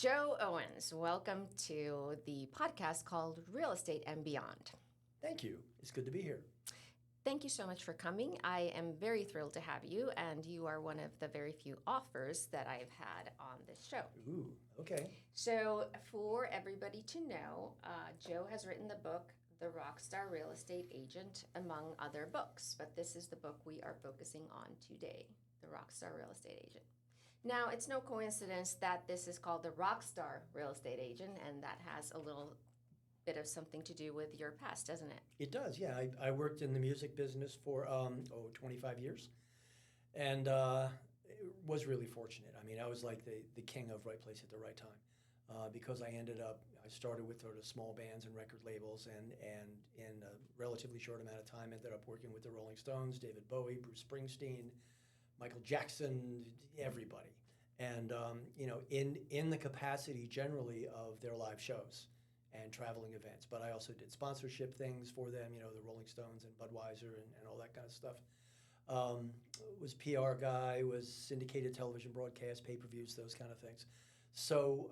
Joe Owens, welcome to the podcast called Real Estate and Beyond. Thank you. It's good to be here. Thank you so much for coming. I am very thrilled to have you, and you are one of the very few offers that I've had on this show. Ooh, okay. So for everybody to know, Joe has written the book, The Rockstar Real Estate Agent, among other books, but this is the book we are focusing on today, The Rockstar Real Estate Agent. Now, it's no coincidence that this is called the Rockstar Real Estate Agent, and that has a little bit of something to do with your past, doesn't it? It does, yeah. I worked in the music business for 25 years, and was really fortunate. I mean, I was like the king of right place at the right time, because I started with sort of small bands and record labels, and in a relatively short amount of time ended up working with the Rolling Stones, David Bowie, Bruce Springsteen, Michael Jackson, everybody. And, in the capacity generally of their live shows and traveling events. But I also did sponsorship things for them, the Rolling Stones and Budweiser and all that kind of stuff. Was PR guy, was syndicated television broadcast, pay-per-views, those kind of things. So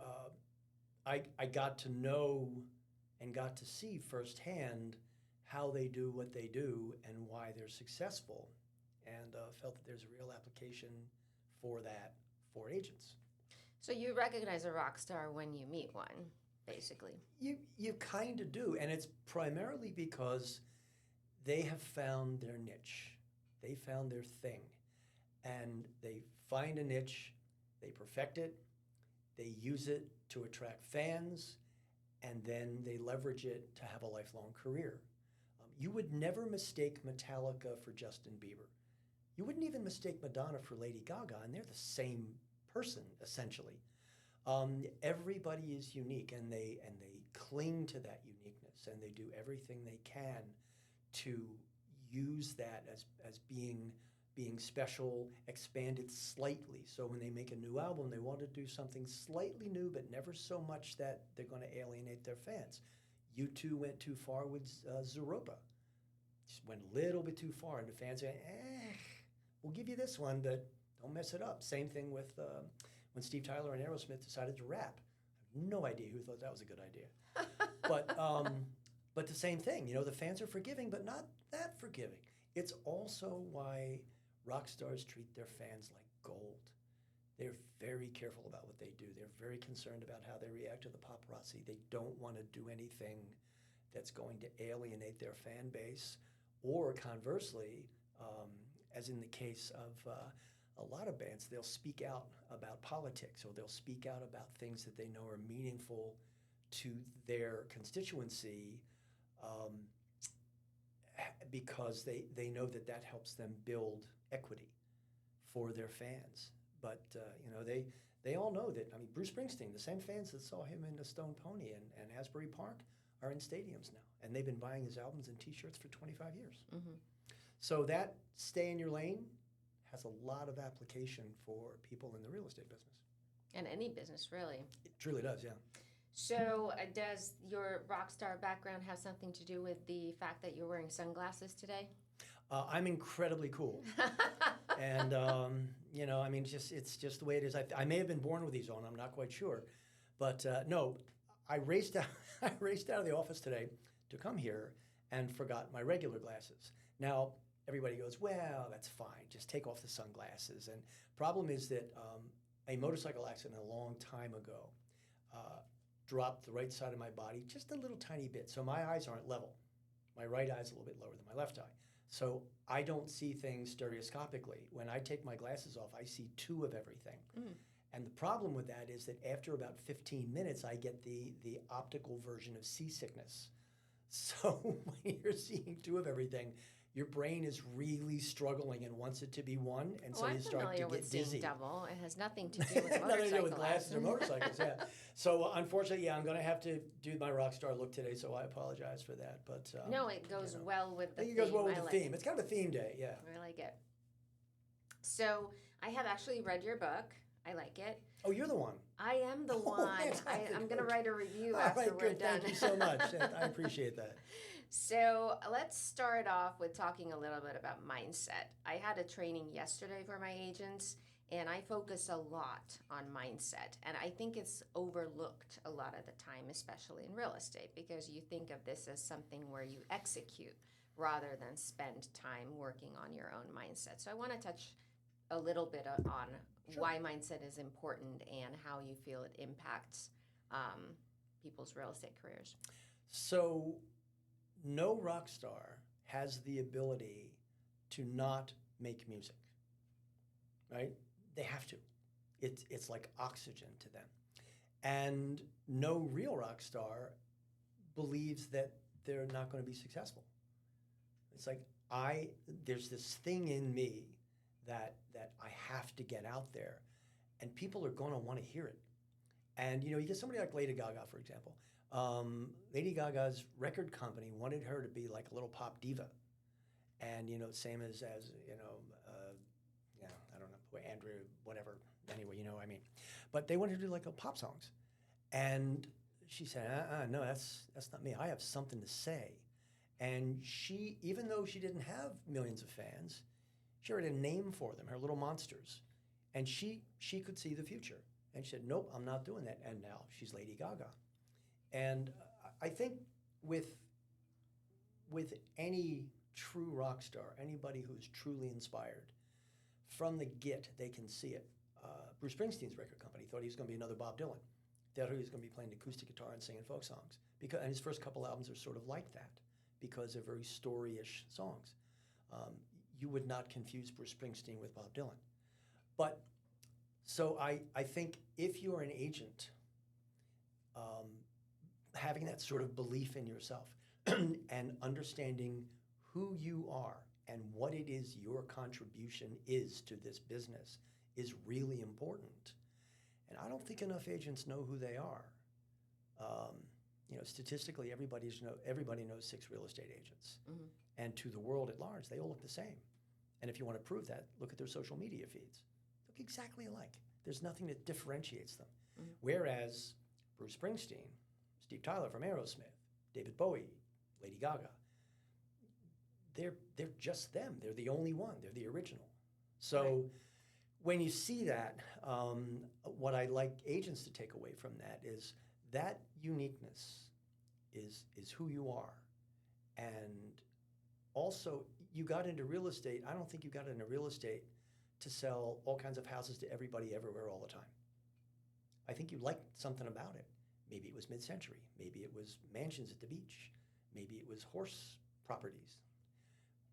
I got to know and got to see firsthand how they do what they do and why they're successful. And felt that there's a real application for that for agents. So you recognize a rock star when you meet one, basically. You kind of do, and it's primarily because they have found their niche. They found their thing, and they find a niche, they perfect it, they use it to attract fans, and then they leverage it to have a lifelong career. You would never mistake Metallica for Justin Bieber. You wouldn't even mistake Madonna for Lady Gaga, and they're the same person, essentially. Everybody is unique, and they cling to that uniqueness, and they do everything they can to use that as being special, expanded slightly. So when they make a new album, they want to do something slightly new, but never so much that they're going to alienate their fans. U2 went too far with Zooropa. Just went a little bit too far, and the fans are, we'll give you this one, but don't mess it up. Same thing with when Steve Tyler and Aerosmith decided to rap. I have no idea who thought that was a good idea. But the same thing, the fans are forgiving, but not that forgiving. It's also why rock stars treat their fans like gold. They're very careful about what they do. They're very concerned about how they react to the paparazzi. They don't want to do anything that's going to alienate their fan base, or conversely, as in the case of a lot of bands, they'll speak out about politics, or they'll speak out about things that they know are meaningful to their constituency, because they know that helps them build equity for their fans. But they all know that. I mean, Bruce Springsteen, the same fans that saw him in the Stone Pony and Asbury Park are in stadiums now, and they've been buying his albums and T-shirts for 25 years. Mm-hmm. So that stay in your lane has a lot of application for people in the real estate business. And any business, really. It truly does, yeah. So does your rock star background have something to do with the fact that you're wearing sunglasses today? I'm incredibly cool. And, it's just the way it is. I may have been born with these on, I'm not quite sure. But no, I raced out of the office today to come here and forgot my regular glasses. Now, everybody goes, well, that's fine. Just take off the sunglasses. And problem is that a motorcycle accident a long time ago dropped the right side of my body just a little tiny bit. So my eyes aren't level. My right eye is a little bit lower than my left eye. So I don't see things stereoscopically. When I take my glasses off, I see two of everything. Mm. And the problem with that is that after about 15 minutes, I get the optical version of seasickness. So when you're seeing two of everything, your brain is really struggling and wants it to be one, and so you start to get dizzy. I'm familiar with seeing double. It has nothing to do with motorcycle nothing to do with glasses or motorcycles, yeah. So unfortunately, I'm going to have to do my rock star look today, so I apologize for that. But no, it goes well with the theme. I think it goes well with the theme. It's kind of a theme day, yeah. I like it. So I have actually read your book. I like it. Oh, you're the one. I am the one. I'm going to write a review after right, we're good. done. Thank you so much. I appreciate that. So let's start off with talking a little bit about mindset. I had a training yesterday for my agents, And I focus a lot on mindset. And I think it's overlooked a lot of the time, especially in real estate, because you think of this as something where you execute rather than spend time working on your own mindset. So I want to touch a little bit on Sure. why mindset is important and how you feel it impacts people's real estate careers. So no rock star has the ability to not make music, right? They have to. It's like oxygen to them. And no real rock star believes that they're not going to be successful. It's like there's this thing in me that I have to get out there, and people are going to want to hear it. And you get somebody like Lady Gaga, for example. Lady Gaga's record company wanted her to be like a little pop diva, and same as I don't know, Andrew, whatever. Anyway, I mean, but they wanted to do like pop songs, and she said, no, that's not me. I have something to say. And she, even though she didn't have millions of fans, she already had a name for them, her little monsters. And she could see the future. And she said, nope, I'm not doing that. And now she's Lady Gaga. And I think with any true rock star, anybody who's truly inspired, from the get, they can see it. Bruce Springsteen's record company thought he was going to be another Bob Dylan. They thought he was going to be playing acoustic guitar and singing folk songs. And his first couple albums are sort of like that, because they're very story-ish songs. You would not confuse Bruce Springsteen with Bob Dylan. But so I think if you're an agent, having that sort of belief in yourself and understanding who you are and what it is your contribution is to this business is really important. And I don't think enough agents know who they are. Statistically, everybody knows 6 real estate agents. Mm-hmm. And to the world at large, they all look the same. And if you want to prove that, look at their social media feeds. Look exactly alike. There's nothing that differentiates them. Mm-hmm. Whereas Bruce Springsteen, Steve Tyler from Aerosmith, David Bowie, Lady Gaga, they're just them. They're the only one. They're the original. So right. When you see that, what I like agents to take away from that is that uniqueness is who you are. And also, you got into real estate. I don't think you got into real estate to sell all kinds of houses to everybody everywhere all the time. I think you liked something about it. Maybe it was mid-century. Maybe it was mansions at the beach. Maybe it was horse properties.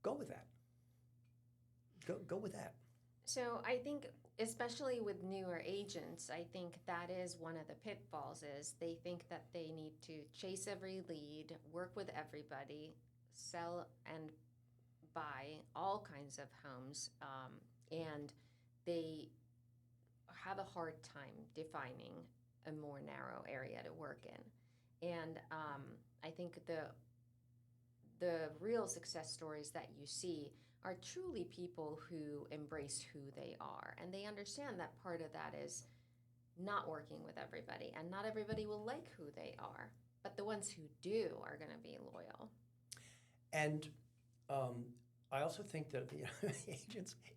Go with that. Go with that. So I think, especially with newer agents, I think that is one of the pitfalls is they think that they need to chase every lead, work with everybody, sell and buy all kinds of homes, and they have a hard time defining a more narrow area to work in. And I think the real success stories that you see are truly people who embrace who they are. And they understand that part of that is not working with everybody. And not everybody will like who they are. But the ones who do are going to be loyal. And I also think that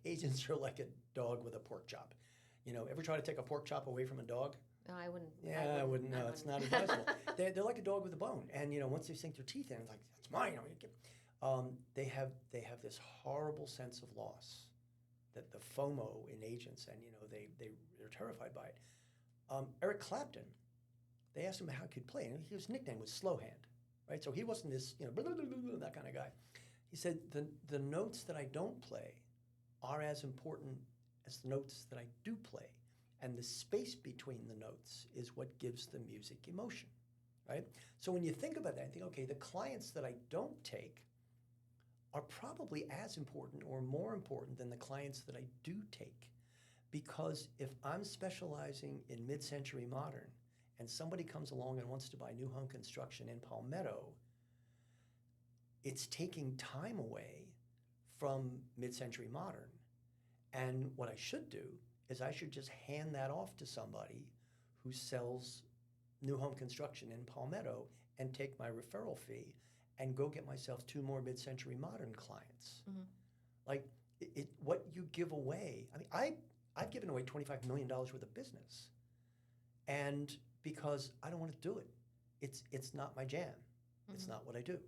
agents are like a dog with a pork chop. Ever try to take a pork chop away from a dog? No, I wouldn't. Yeah, I wouldn't. No, it's not advisable. They're like a dog with a bone. And, once they sink their teeth in, it's like, that's mine. They have this horrible sense of loss, that the FOMO in agents, and they're terrified by it. Eric Clapton, they asked him how he could play, and his nickname was Slow Hand, right? So he wasn't this blah, blah, blah, blah, that kind of guy. He said the notes that I don't play are as important as the notes that I do play, and the space between the notes is what gives the music emotion, right? So when you think about that, I think, okay, the clients that I don't take are probably as important or more important than the clients that I do take. Because if I'm specializing in mid-century modern and somebody comes along and wants to buy new home construction in Palmetto, it's taking time away from mid-century modern. And what I should do is I should just hand that off to somebody who sells new home construction in Palmetto and take my referral fee and go get myself 2 more mid-century modern clients. Mm-hmm. Like what you give away. I I've given away $25 million worth of business. And because I don't want to do it. It's not my jam. It's not what I do.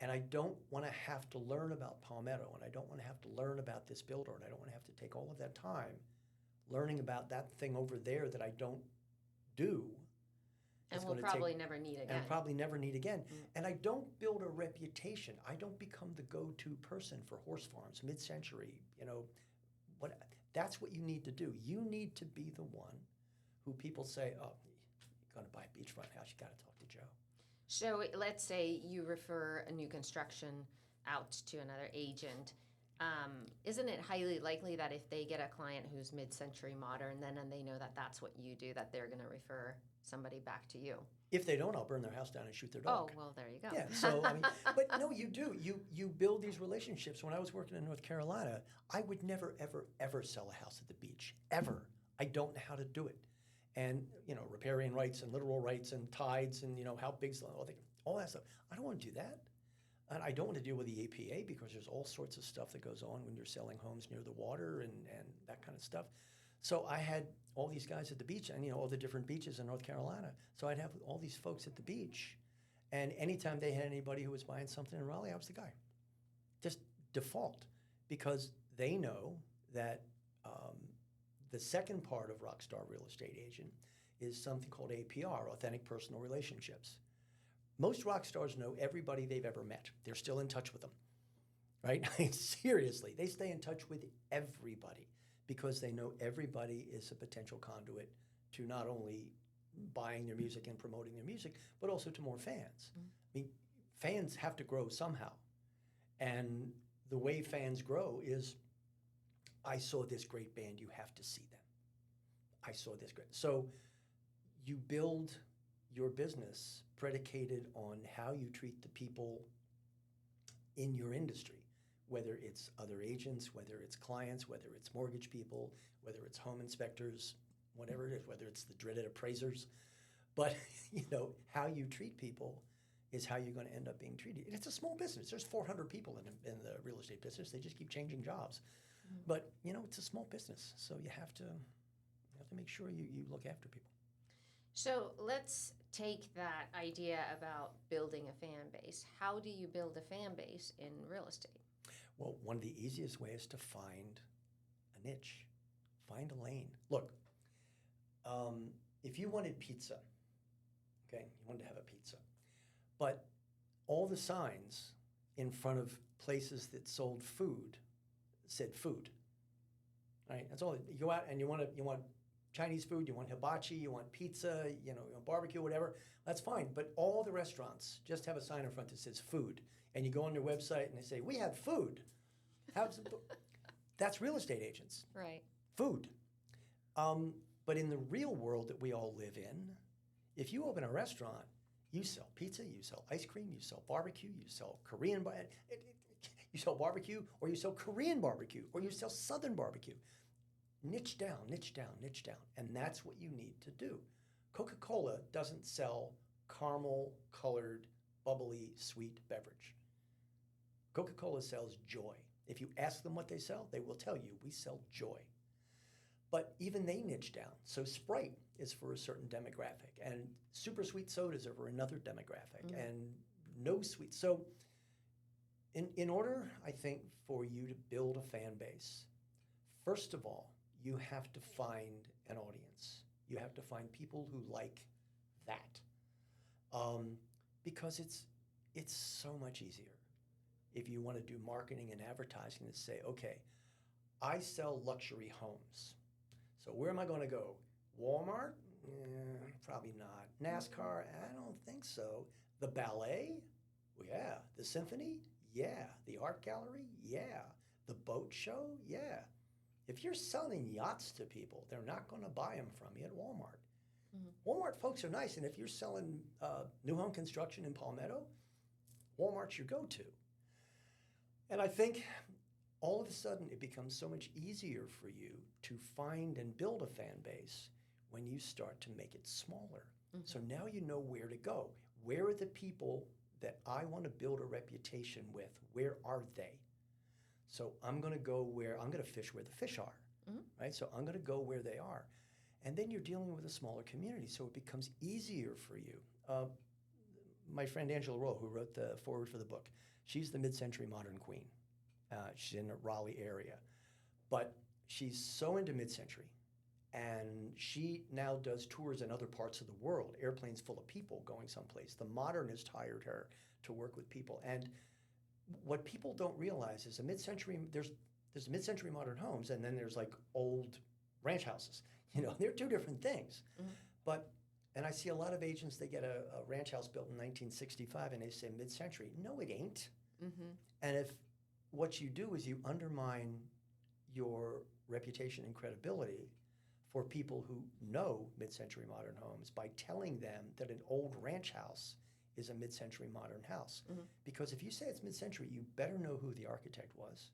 And I don't want to have to learn about Palmetto, and I don't want to have to learn about this builder, and I don't want to have to take all of that time learning about that thing over there that I don't do. And we'll probably never need again. And probably never need again. And I don't build a reputation. I don't become the go-to person for horse farms, mid-century, that's what you need to do. You need to be the one who people say, oh, you're going to buy a beachfront house, you got to talk to Joe. So let's say you refer a new construction out to another agent. Isn't it highly likely that if they get a client who's mid-century modern, then and they know that that's what you do, that they're going to refer somebody back to you? If they don't, I'll burn their house down and shoot their dog. Oh, well, there you go. Yeah, so, but no, you do. You build these relationships. When I was working in North Carolina, I would never, ever, ever sell a house at the beach. Ever. I don't know how to do it. And, riparian rights and littoral rights and tides and, how big's all that stuff. I don't want to do that. And I don't want to deal with the APA because there's all sorts of stuff that goes on when you're selling homes near the water and that kind of stuff. So I had all these guys at the beach and, all the different beaches in North Carolina. So I'd have all these folks at the beach. And anytime they had anybody who was buying something in Raleigh, I was the guy. Just default. Because they know that the second part of Rockstar Real Estate Agent is something called APR, Authentic Personal Relationships. Most rock stars know everybody they've ever met. They're still in touch with them, right? Seriously, they stay in touch with everybody because they know everybody is a potential conduit to not only buying their music and promoting their music, but also to more fans. I mean, fans have to grow somehow. And the way fans grow is, I saw this great band, you have to see them. I saw this great. So you build your business predicated on how you treat the people in your industry, whether it's other agents, whether it's clients, whether it's mortgage people, whether it's home inspectors, whatever it is, whether it's the dreaded appraisers. But, how you treat people is how you're going to end up being treated. And it's a small business. There's 400 people in the real estate business. They just keep changing jobs. But, it's a small business. So you have to make sure you look after people. So let's take that idea about building a fan base. How do you build a fan base in real estate? Well, one of the easiest ways is to find a niche, find a lane. Look, if you wanted pizza, okay, you wanted to have a pizza, but all the signs in front of places that sold food said food, right? That's all. You go out and you want Chinese food, you want hibachi, you want pizza, barbecue, whatever, that's fine. But all the restaurants just have a sign in front that says food. And you go on their website and they say, we have food. That's real estate agents. Right. Food. But in the real world that we all live in, if you open a restaurant, you sell pizza, you sell ice cream, you sell barbecue, you sell you sell barbecue, or you sell Korean barbecue, or you sell Southern barbecue. Niche down, niche down, niche down. And that's what you need to do. Coca-Cola doesn't sell caramel-colored, bubbly, sweet beverage. Coca-Cola sells joy. If you ask them what they sell, they will tell you, we sell joy. But even they niche down. So Sprite is for a certain demographic, and super sweet sodas are for another demographic, and no sweet. So in order, I think, for you to build a fan base, first of all, you have to find an audience. You have to find people who like that. Because it's so much easier if you want to do marketing and advertising to say, okay, I sell luxury homes. So where am I going to go? Walmart? Probably not. NASCAR? I don't think so. The ballet? Yeah. The symphony? Yeah. The art gallery? Yeah. The boat show? Yeah. If you're selling yachts to people, they're not going to buy them from you at Walmart. Walmart folks are nice, and if you're selling new home construction in Palmetto, Walmart's your go-to. And I think all of a sudden it becomes so much easier for you to find and build a fan base when you start to make it smaller. So now you know where to go. Where are the people that I want to build a reputation with? Where are they? So I'm going to fish where the fish are. right? So I'm going to go where they are. And then you're dealing with a smaller community, so it becomes easier for you. My friend Angela Rowe, who wrote the foreword for the book, she's the mid-century modern queen. She's in the Raleigh area. But she's so into mid-century, and she now does tours in other parts of the world, airplanes full of people going someplace. The modernist hired her to work with people. And what people don't realize is there's mid-century modern homes, and then there's like old ranch houses. They're two different things. And I see a lot of agents, they get a ranch house built in 1965 and they say mid-century. No, it ain't. And if what you do is you undermine your reputation and credibility for people who know mid-century modern homes by telling them that an old ranch house is a mid-century modern house. Because if you say it's mid-century, you better know who the architect was.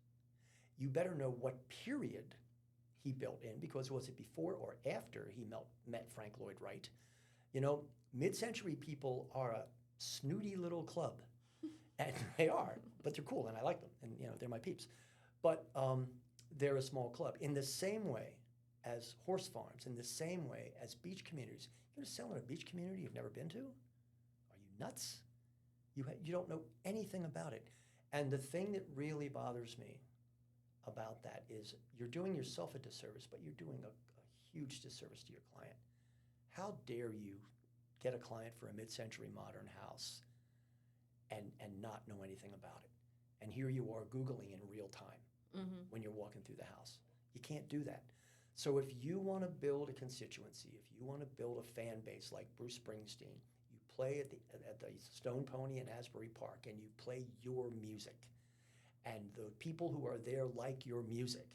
You better know what period he built in, because was it before or after he met Frank Lloyd Wright? Mid-century people are a snooty little club. And they are, but they're cool and I like them, and they're my peeps. But they're a small club. In the same way as horse farms, in the same way as beach communities. You're going to sell in a beach community you've never been to? Are you nuts? You don't know anything about it. And the thing that really bothers me about that is you're doing yourself a disservice, but you're doing a huge disservice to your client. How dare you get a client for a mid-century modern house and not know anything about it? And here you are Googling in real time when you're walking through the house. You can't do that. So if you want to build a constituency, if you want to build a fan base like Bruce Springsteen, you play at the Stone Pony in Asbury Park and you play your music. And the people who are there like your music.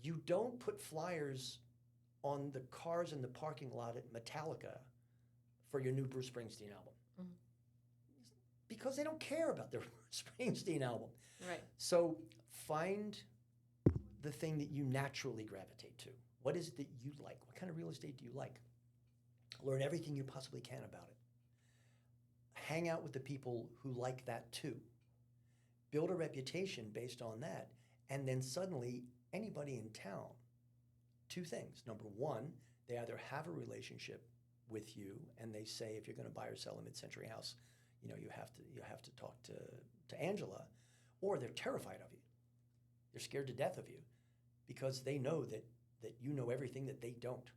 You don't put flyers on the cars in the parking lot at Metallica for your new Bruce Springsteen album. Because they don't care about their Bruce Springsteen album. Right. So find the thing that you naturally gravitate to. What is it that you like? What kind of real estate do you like? Learn everything you possibly can about it. Hang out with the people who like that too. Build a reputation based on that, and then suddenly anybody in town, two things. Number one, they either have a relationship with you and they say, if you're going to buy or sell a mid-century house, you have to talk to Angela, or they're terrified of you. They're scared to death of you because they know that you know everything that they don't.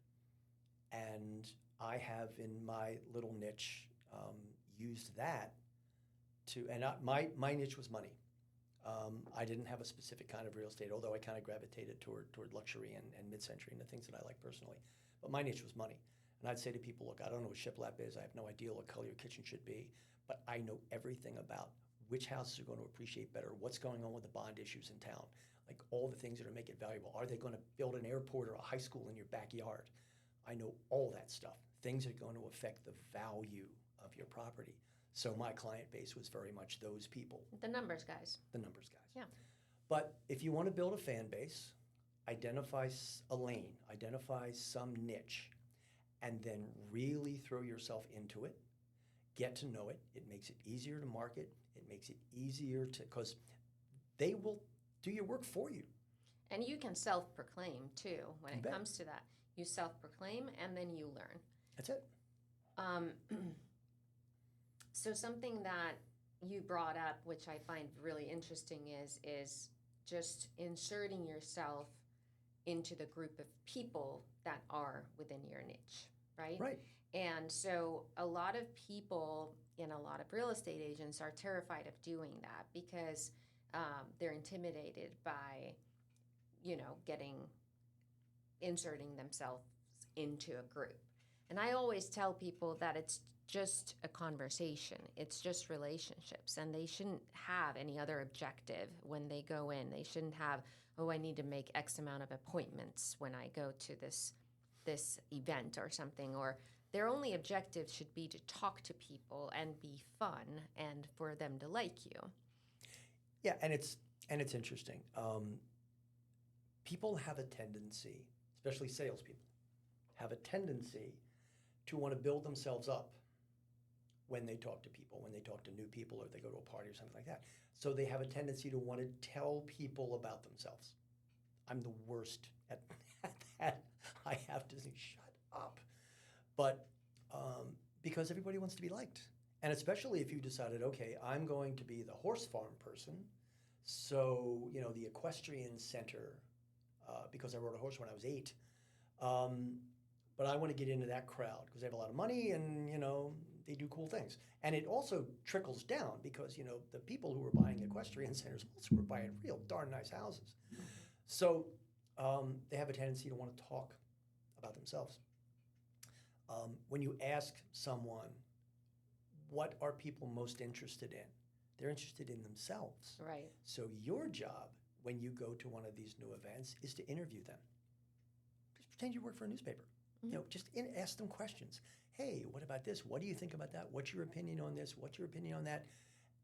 And I have in my little niche used that my niche was money. I didn't have a specific kind of real estate, although I kind of gravitated toward luxury and mid-century and the things that I like personally. But my niche was money. And I'd say to people, look, I don't know what shiplap is. I have no idea what color your kitchen should be. But I know everything about which houses are going to appreciate better, what's going on with the bond issues in town, like all the things that are make it valuable. Are they going to build an airport or a high school in your backyard? I know all that stuff. Things that are going to affect the value of your property. So my client base was very much those people. The numbers guys. The numbers guys. Yeah. But if you want to build a fan base, identify a lane, identify some niche, and then really throw yourself into it. Get to know it. It makes it easier to market. It makes it easier because they will do your work for you. And you can self-proclaim too when it bet. comes to that. You self-proclaim and then you learn. That's it. So something that you brought up, which I find really interesting, is just inserting yourself into the group of people that are within your niche, right? Right. And so a lot of people and a lot of real estate agents are terrified of doing that because they're intimidated by, inserting themselves into a group. And I always tell people that it's just a conversation. It's just relationships. And they shouldn't have any other objective when they go in. They shouldn't have, I need to make X amount of appointments when I go to this event or something. Or their only objective should be to talk to people and be fun and for them to like you. Yeah, and it's interesting. People have a tendency, especially salespeople, have a tendency to want to build themselves up when they talk to people, when they talk to new people or they go to a party or something like that. So they have a tendency to want to tell people about themselves. I'm the worst at that. I have to say, shut up. But because everybody wants to be liked. And especially if you decided, okay, I'm going to be the horse farm person. So, the equestrian center, because I rode a horse when I was 8. But I want to get into that crowd because they have a lot of money and, they do cool things. And it also trickles down because, the people who were buying equestrian centers also were buying real darn nice houses. So they have a tendency to want to talk about themselves. When you ask someone, what are people most interested in? They're interested in themselves. Right. So your job when you go to one of these new events is to interview them. Just pretend you work for a newspaper. Mm-hmm. Just ask them questions. Hey, what about this? What do you think about that? What's your opinion on this? What's your opinion on that?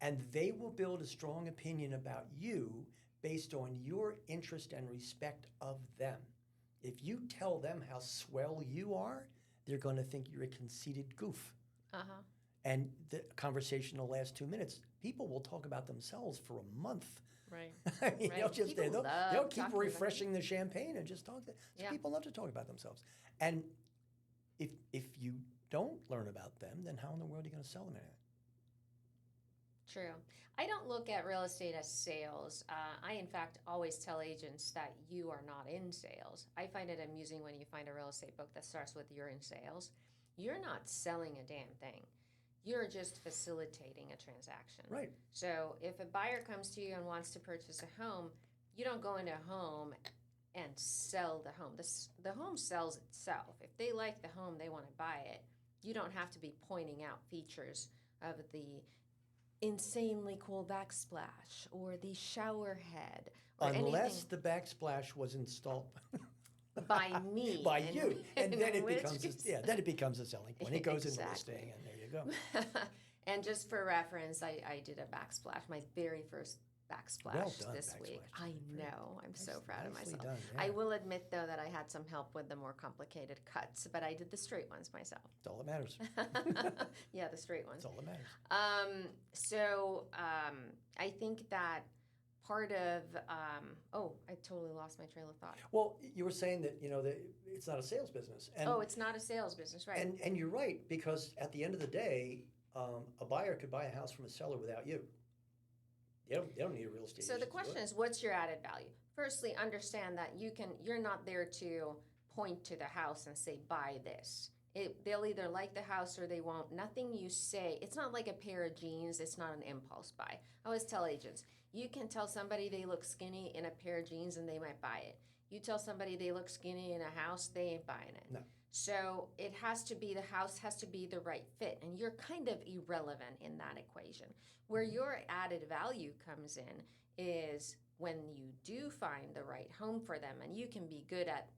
And they will build a strong opinion about you based on your interest and respect of them. If you tell them how swell you are, they're going to think you're a conceited goof. Uh-huh. And the conversation will last 2 minutes. People will talk about themselves for a month. Right. I mean, Right. they'll keep refreshing the champagne and just talk. So Yeah. people love to talk about themselves. And if you don't learn about them, then how in the world are you going to sell them anything? True. I don't look at real estate as sales. I, in fact, always tell agents that you are not in sales. I find it amusing when you find a real estate book that starts with "you're in sales." You're not selling a damn thing. You're just facilitating a transaction. Right. So if a buyer comes to you and wants to purchase a home, you don't go into a home and sell the home. The home sells itself. If they like the home, they want to buy it. You don't have to be pointing out features of the insanely cool backsplash or the shower head or Unless anything the backsplash was installed by me. by you, and then it which becomes case- then it becomes a selling point. It goes in the Exactly. listing, and there you go. And just for reference, I did a backsplash, my very first backsplash Well done, this week. backsplash. I know. I'm so proud of Nicely myself. done, I yeah. will admit, though, that I had some help with the more complicated cuts, but I did the straight ones myself. That's all that matters. Yeah, the straight ones. That's all that matters. I think that part of, I totally lost my trail of thought. Well, you were saying that that it's not a sales business, and It's not a sales business, right? and you're right, because at the end of the day, a buyer could buy a house from a seller without you. They don't need a real estate So agent the to do question it. is, what's your added value? Firstly, understand that you're not there to point to the house and say, buy this. They'll either like the house or they won't. Nothing you say, it's not like a pair of jeans. It's not an impulse buy. I always tell agents, you can tell somebody they look skinny in a pair of jeans and they might buy it. You tell somebody they look skinny in a house, they ain't buying it. No. So the house has to be the right fit, and you're kind of irrelevant in that equation. Where your added value comes in is when you do find the right home for them, and you can be good at,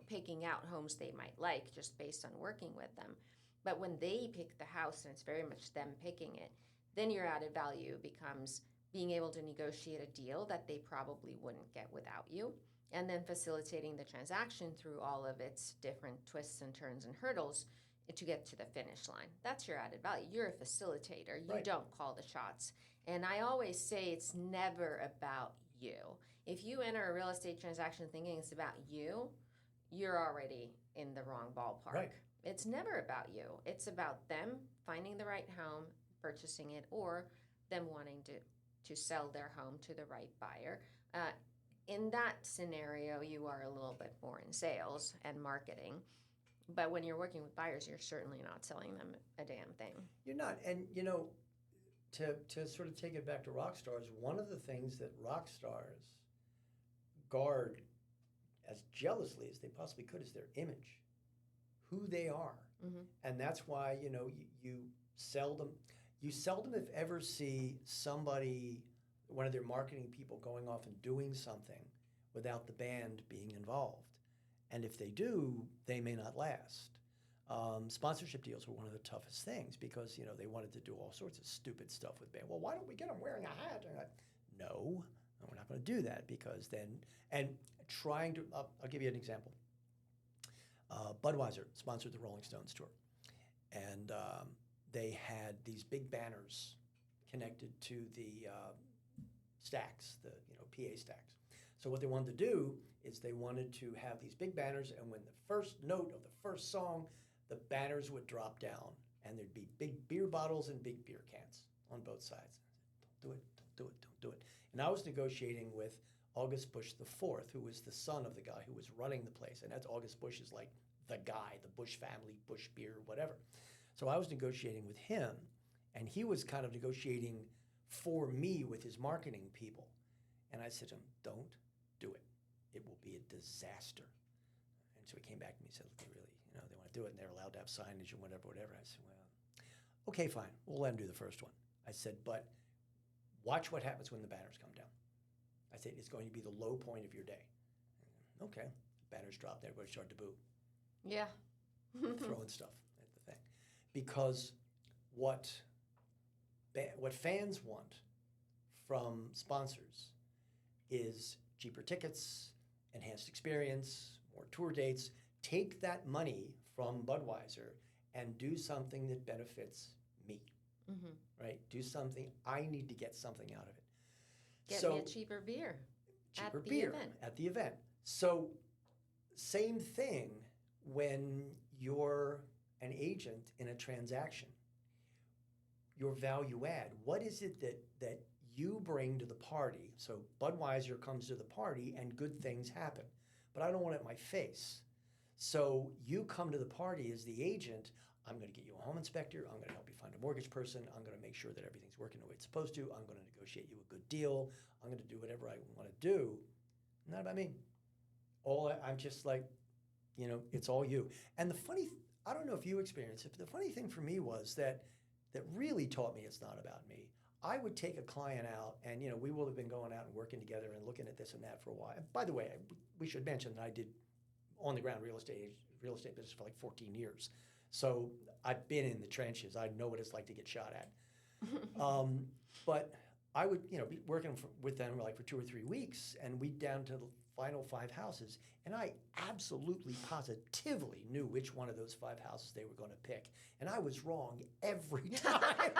picking out homes they might like just based on working with them. But when they pick the house and it's very much them picking it, then your added value becomes being able to negotiate a deal that they probably wouldn't get without you, and then facilitating the transaction through all of its different twists and turns and hurdles to get to the finish line. That's your added value. You're a facilitator. You Right. don't call the shots. And I always say it's never about you. If you enter a real estate transaction thinking it's about you, you're already in the wrong ballpark. Right. It's never about you. It's about them finding the right home, purchasing it, or them wanting to sell their home to the right buyer. In that scenario, you are a little bit more in sales and marketing. But when you're working with buyers, you're certainly not selling them a damn thing. You're not, and to sort of take it back to rock stars, one of the things that rock stars guard as jealously as they possibly could is their image, who they are. Mm-hmm. And that's why you seldom if ever see somebody, one of their marketing people, going off and doing something without the band being involved. And if they do, they may not last. Sponsorship deals were one of the toughest things because they wanted to do all sorts of stupid stuff with band. Well, why don't we get them wearing a hat? And no, we're not going to do that because then and trying to. I'll give you an example. Budweiser sponsored the Rolling Stones tour, and they had these big banners connected to the stacks, the PA stacks. So what they wanted to do is they wanted to have these big banners, and when the first note of the first song, the banners would drop down, and there'd be big beer bottles and big beer cans on both sides. Don't do it, don't do it, don't do it. And I was negotiating with August Bush IV, who was the son of the guy who was running the place. And that's August Bush is like the guy, the Bush family, Bush beer, whatever. So I was negotiating with him, and he was kind of negotiating for me with his marketing people. And I said to him, don't do it. It will be a disaster. And so he came back to me and said, look, they really, they want to do it, and they're allowed to have signage and whatever. I said, well, okay, fine. We'll let them do the first one. I said, but watch what happens when the banners come down. I said, it's going to be the low point of your day. Okay. Banners dropped, everybody started to boo. Yeah. Throwing stuff at the thing. Because what fans want from sponsors is cheaper tickets, enhanced experience, more tour dates. Take that money from Budweiser and do something that benefits me, right? Do something, I need to get something out of it. Get me a cheaper beer. Cheaper beer at the event. So same thing when you're an agent in a transaction. Your value add. What is it that you bring to the party? So Budweiser comes to the party and good things happen. But I don't want it in my face. So you come to the party as the agent. I'm going to get you a home inspector. I'm going to help you find a mortgage person. I'm going to make sure that everything's working the way it's supposed to. I'm going to negotiate you a good deal. I'm going to do whatever I want to do. Not about me. I'm just like, it's all you. And I don't know if you experienced it, but the funny thing for me was that really taught me it's not about me. I would take a client out, and we will have been going out and working together and looking at this and that for a while. And by the way, we should mention that I did on the ground real estate business for like 14 years. So I've been in the trenches. I know what it's like to get shot at. But I would, be working with them like for 2 or 3 weeks, and we'd down to the final 5 houses, and I absolutely positively knew which one of those 5 houses they were going to pick, and I was wrong every time.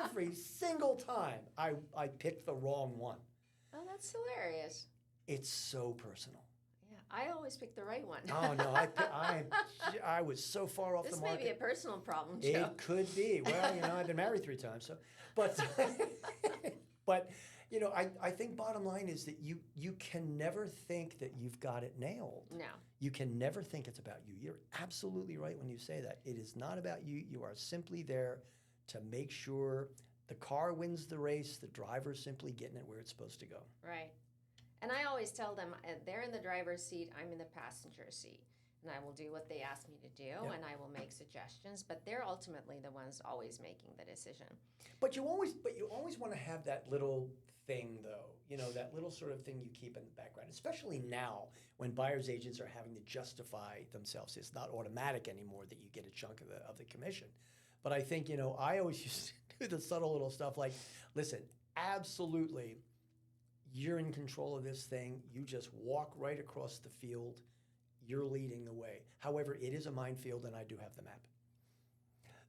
Every single time I picked the wrong one. Oh, that's hilarious. It's so personal. I always pick the right one. Oh no, I was so far off the market. This may be a personal problem, Joe. It could be. Well, I've been married 3 times, so but I think bottom line is that you can never think that you've got it nailed. No. You can never think it's about you. You're absolutely right when you say that. It is not about you. You are simply there to make sure the car wins the race, the driver's simply getting it where it's supposed to go. Right. And I always tell them, they're in the driver's seat, I'm in the passenger seat. And I will do what they ask me to do, and I will make suggestions, but they're ultimately the ones always making the decision. But you always want to have that little thing, though, that little sort of thing you keep in the background, especially now when buyer's agents are having to justify themselves. It's not automatic anymore that you get a chunk of the commission. But I think, I always used to do the subtle little stuff like, listen, absolutely, you're in control of this thing. You just walk right across the field. You're leading the way. However, it is a minefield, and I do have the map.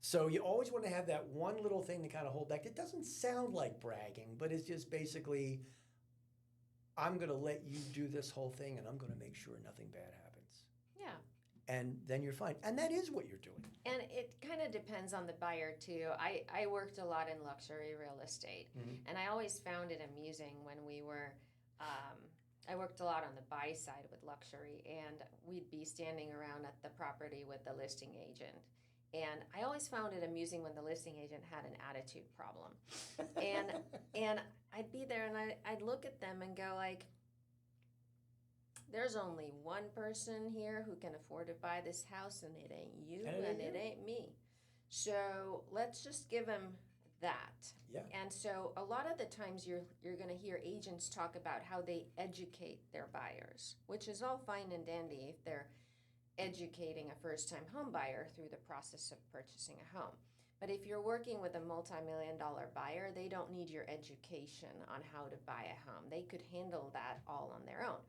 So you always want to have that one little thing to kind of hold back. It doesn't sound like bragging, but it's just basically, I'm going to let you do this whole thing, and I'm going to make sure nothing bad happens. Yeah. And then you're fine. And that is what you're doing. And it kind of depends on the buyer, too. I worked a lot in luxury real estate, and I always found it amusing when we were I worked a lot on the buy side with luxury, and we'd be standing around at the property with the listing agent. And I always found it amusing when the listing agent had an attitude problem. And I'd be there, and I'd look at them and go like, there's only one person here who can afford to buy this house, and it ain't you, and it ain't me. So let's just give him that. Yeah. And so a lot of the times you're going to hear agents talk about how they educate their buyers, which is all fine and dandy if they're educating a first-time home buyer through the process of purchasing a home. But if you're working with a multi-million-dollar buyer, they don't need your education on how to buy a home. They could handle that all on their own.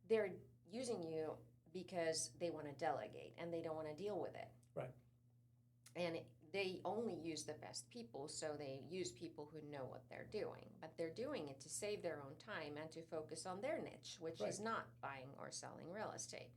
They're using you because they want to delegate and they don't want to deal with it. Right. And they only use the best people, so they use people who know what they're doing. But they're doing it to save their own time and to focus on their niche, which Right. is not buying or selling real estate.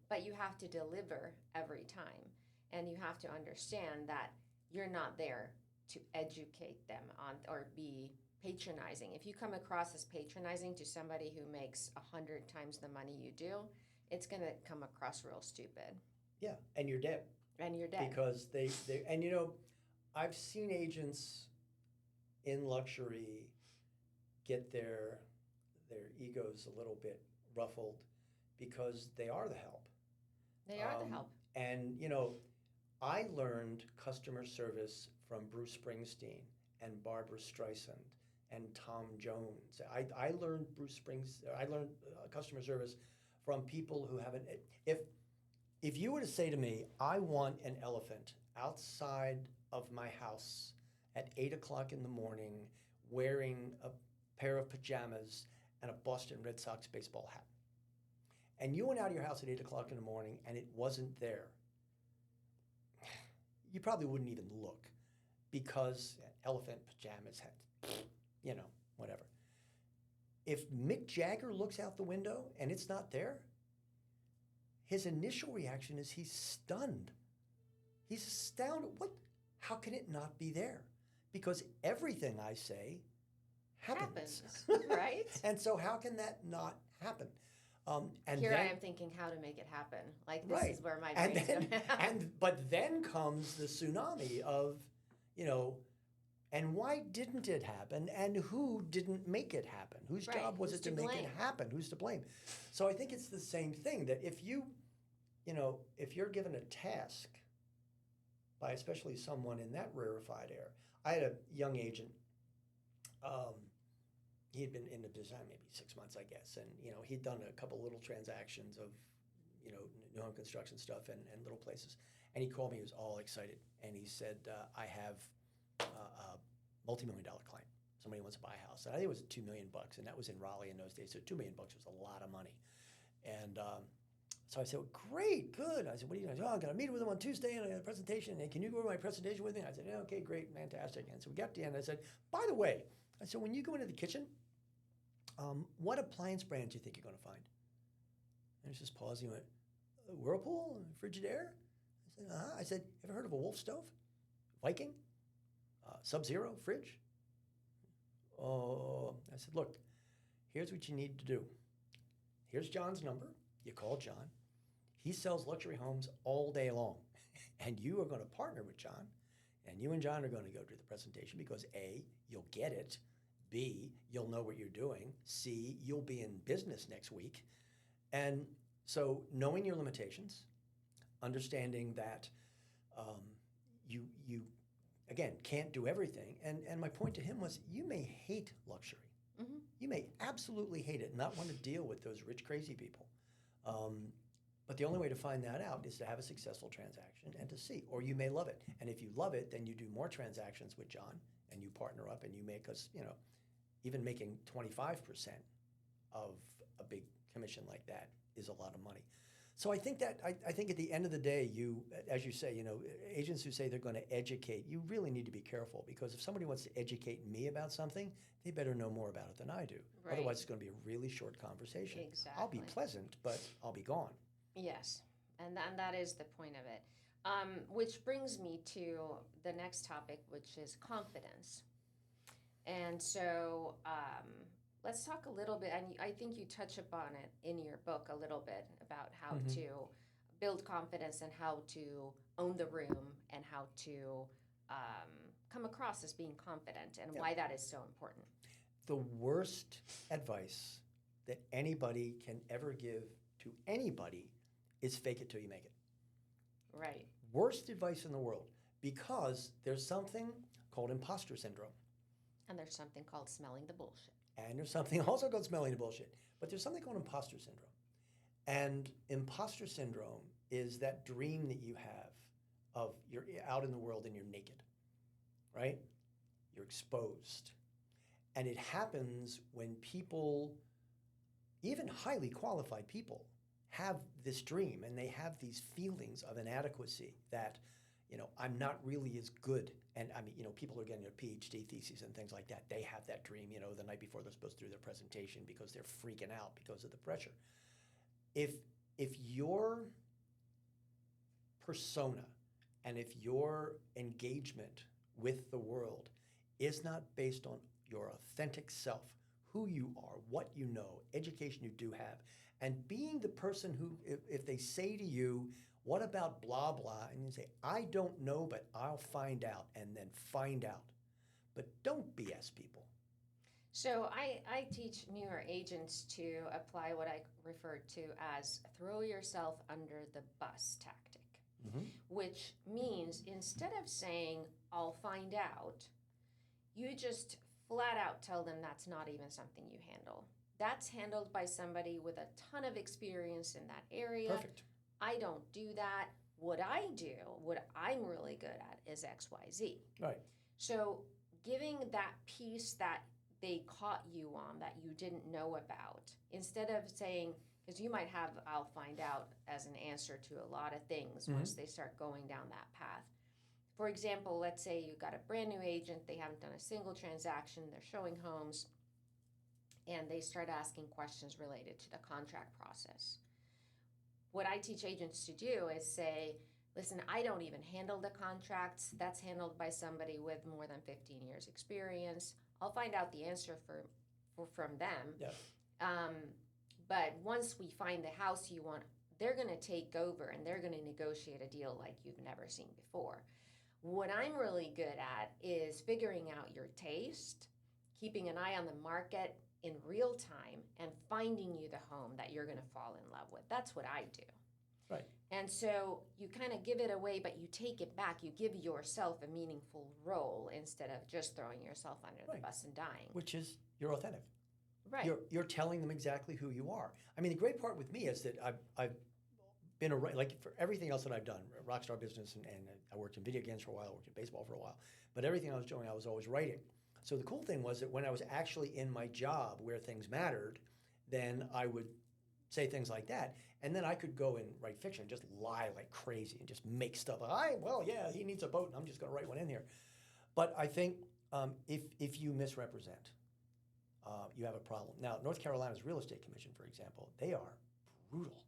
But you have to deliver every time, and you have to understand that you're not there to educate them on or be patronizing. If you come across as patronizing to somebody who makes 100 times the money you do, it's going to come across real stupid. Yeah, and you're dead. And you're dead. Because they and you know, I've seen agents in luxury get their egos a little bit ruffled because they are the help. They are the help. And you know, I learned customer service from Bruce Springsteen and Barbara Streisand and Tom Jones. I learned customer service from people who haven't. If you were to say to me, I want an elephant outside of my house at 8 o'clock in the morning wearing a pair of pajamas and a Boston Red Sox baseball hat, and you went out of your house at 8 o'clock in the morning and it wasn't there, you probably wouldn't even look, because elephant pajamas had, you know, whatever. If Mick Jagger looks out the window and it's not there, his initial reaction is he's stunned. He's astounded. What? How can it not be there? Because everything I say happens. Right? And so how can that not happen? And Here then, I am thinking how to make it happen. Like, this right. is where my and brain's then, going. but then comes the tsunami of, you know, and why didn't it happen? And who didn't make it happen? Whose Right. job was Who's it to to make blame? it happen? Who's to blame? So I think it's the same thing, that if you know, if you're given a task by especially someone in that rarefied air. I had a young agent. He had been in the design maybe 6 months, I guess, and you know, he'd done a couple little transactions of, you know, new home construction stuff and little places. And he called me. He was all excited, and he said, "I have a multi-million-dollar client. Somebody wants to buy a house." And I think it was $2 million, and that was in Raleigh in those days. So $2 million was a lot of money. And so I said, well, "Great, good." I said, "What are you doing?" "Oh, I'm going to meet with him on Tuesday and I got a presentation. And can you go over my presentation with me?" I said, "Yeah, okay, great, fantastic." And so we got to the end. I said, "By the way," I said, "when you go into the kitchen, what appliance brand do you think you're going to find?" And he just paused. He went, "Whirlpool, Frigidaire?" I said, "Uh-huh." I said, "Ever heard of a Wolf stove? Viking? Sub-Zero fridge?" "Oh," I said, "Look, here's what you need to do. Here's John's number. You call John. He sells luxury homes all day long. And you are going to partner with John. And you and John are going to go do the presentation because A, you'll get it. B, you'll know what you're doing. C, you'll be in business next week." And so knowing your limitations, understanding that you again, can't do everything. And my point to him was, you may hate luxury. Mm-hmm. You may absolutely hate it and not want to deal with those rich, crazy people. But the only way to find that out is to have a successful transaction and to see. Or you may love it. And if you love it, then you do more transactions with John and you partner up and you make us, you know, even making 25% of a big commission like that is a lot of money. So I think that I think at the end of the day, you, as you say, you know, agents who say they're going to educate, you really need to be careful, because if somebody wants to educate me about something, they better know more about it than I do. Right. Otherwise, it's going to be a really short conversation. Exactly. I'll be pleasant, but I'll be gone. Yes, and that is the point of it. Which brings me to the next topic, which is confidence. And so let's talk a little bit, and I think you touch upon it in your book a little bit, about how Mm-hmm. to build confidence and how to own the room and how to come across as being confident, and Yeah. why that is so important. The worst advice that anybody can ever give to anybody is fake it till you make it. Right. Worst advice in the world, because there's something called imposter syndrome. And there's something called smelling the bullshit. And there's something also called smelling the bullshit. But there's something called imposter syndrome. And imposter syndrome is that dream that you have of you're out in the world and you're naked, right? You're exposed. And it happens when people, even highly qualified people, have this dream and they have these feelings of inadequacy that, I'm not really as good. And I mean, people are getting their PhD theses and things like that. They have that dream, the night before they're supposed to do their presentation because they're freaking out because of the pressure. If your persona and if your engagement with the world is not based on your authentic self, who you are, what you know, education you do have, and being the person who, if they say to you, what about blah, blah, and you say, I don't know, but I'll find out, and then find out. But don't BS people. So I teach newer agents to apply what I refer to as throw yourself under the bus tactic, which means instead of saying, I'll find out, you just flat out tell them that's not even something you handle. That's handled by somebody with a ton of experience in that area. Perfect. I don't do that. What I do, what I'm really good at is XYZ. Right. So giving that piece that they caught you on that you didn't know about, instead of saying, because you might have I'll find out as an answer to a lot of things once they start going down that path. For example, let's say you got a brand new agent, they haven't done a single transaction, they're showing homes, and they start asking questions related to the contract process. What I teach agents to do is say, listen, I don't even handle the contracts. That's handled by somebody with more than 15 years experience. I'll find out the answer from them. Yeah. But once we find the house you want, they're going to take over and they're going to negotiate a deal like you've never seen before. What I'm really good at is figuring out your taste, keeping an eye on the market in real time, and finding you the home that you're going to fall in love with. That's what I do. Right. And so you kind of give it away, but you take it back. You give yourself a meaningful role instead of just throwing yourself under the bus and dying. Which is, you're authentic. Right. You're telling them exactly who you are. I mean, the great part with me is that I've been like for everything else that I've done, Rockstar business, and I worked in video games for a while, I worked in baseball for a while, but everything I was doing, I was always writing. So the cool thing was that when I was actually in my job where things mattered, then I would say things like that, and then I could go and write fiction, just lie like crazy and just make stuff. He needs a boat, and I'm just going to write one in here. But I think if you misrepresent, you have a problem. Now, North Carolina's Real Estate Commission, for example, they are brutal.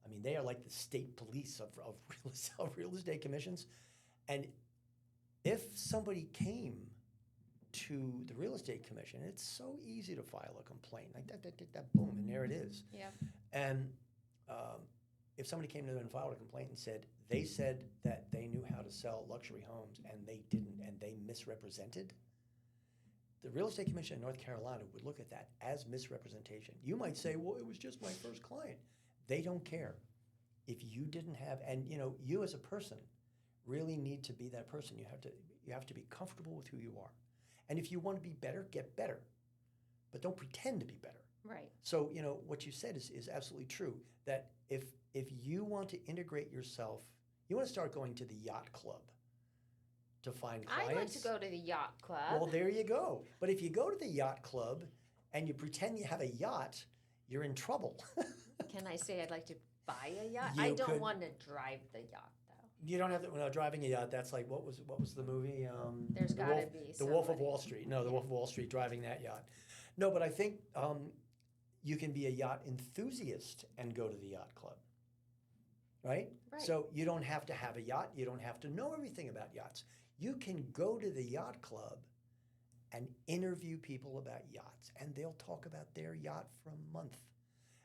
I mean, they are like the state police of real estate commissions. And if somebody came to the real estate commission, it's so easy to file a complaint. Like that, boom, and there it is. Yeah. And if somebody came to them and filed a complaint and they said that they knew how to sell luxury homes and they didn't, and they misrepresented, the Real Estate Commission in North Carolina would look at that as misrepresentation. You might say, well, it was just my first client. They don't care. If you didn't have, and you as a person really need to be that person. You have to be comfortable with who you are. And if you want to be better, get better. But don't pretend to be better. Right. So, what you said is absolutely true. That if you want to integrate yourself, you want to start going to the yacht club to find clients. I like to go to the yacht club. Well, there you go. But if you go to the yacht club and you pretend you have a yacht, you're in trouble. Can I say I'd like to buy a yacht? You I don't could. want to drive the yacht, though. You don't have to, driving a yacht, that's like, what was the movie? There's The gotta Wolf- be The Wolf of somebody. Wall Street. No, The Wolf of Wall Street, driving that yacht. No, but I think you can be a yacht enthusiast and go to the yacht club, right? Right. So you don't have to have a yacht. You don't have to know everything about yachts. You can go to the yacht club and interview people about yachts, and they'll talk about their yacht for a month.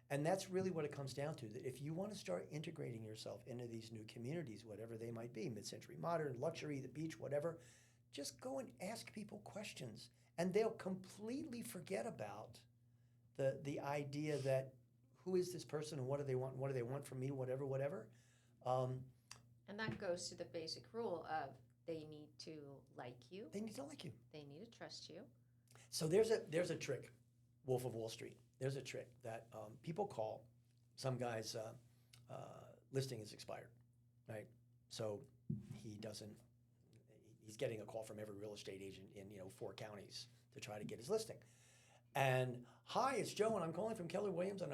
And that's really what it comes down to, that if you want to start integrating yourself into these new communities, whatever they might be, mid-century modern, luxury, the beach, whatever, just go and ask people questions. And they'll completely forget about the idea that who is this person and what do they want, and what do they want from me, whatever. And that goes to the basic rule of they need to like you. They need to like you. They need to trust you. So there's a trick, Wolf of Wall Street. There's a trick that people call. Some guy's listing is expired, right? So he's getting a call from every real estate agent in 4 counties to try to get his listing. And hi, it's Joe, and I'm calling from Keller Williams. And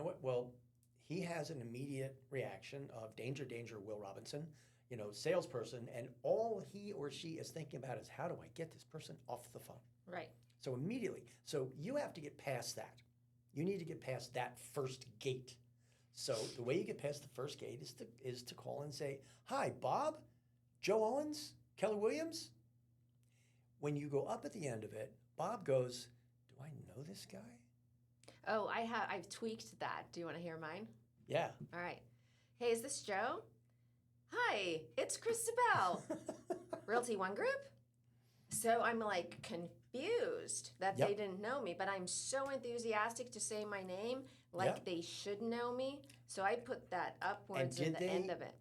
he has an immediate reaction of danger, danger, Will Robinson, salesperson, and all he or she is thinking about is how do I get this person off the phone? Right. So immediately, so you have to get past that. You need to get past that first gate. So the way you get past the first gate is to call and say, "Hi, Bob, Joe Owens, Keller Williams." When you go up at the end of it, Bob goes, "Do I know this guy?" Oh, I've tweaked that. Do you want to hear mine? Yeah. All right. Hey, is this Joe? Hi, it's Christabel. Realty One Group? So I'm like confused that Yep. they didn't know me, but I'm so enthusiastic to say my name like Yep. they should know me. So I put that upwards in the end of it.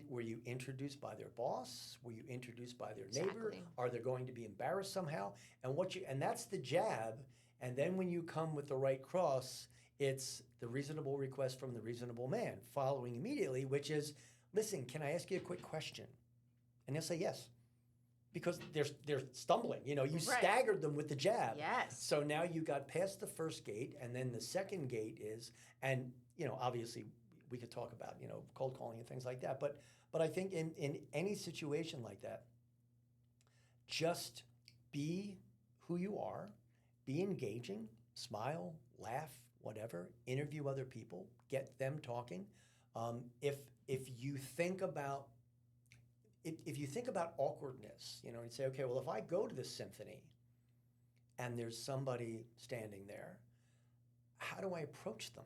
Were you introduced by their boss? Were you introduced by their neighbor? Exactly. Are they going to be embarrassed somehow? And that's the jab. And then when you come with the right cross, it's the reasonable request from the reasonable man, following immediately, which is, "Listen, can I ask you a quick question?" And they'll say yes. Because they're stumbling. You Right. staggered them with the jab. Yes. So now you got past the first gate, and then the second gate is, and obviously we could talk about cold calling and things like that. But I think in any situation like that, just be who you are, be engaging, smile, laugh, whatever, interview other people, get them talking. If you think about awkwardness, and say, okay, well, if I go to the symphony and there's somebody standing there, how do I approach them?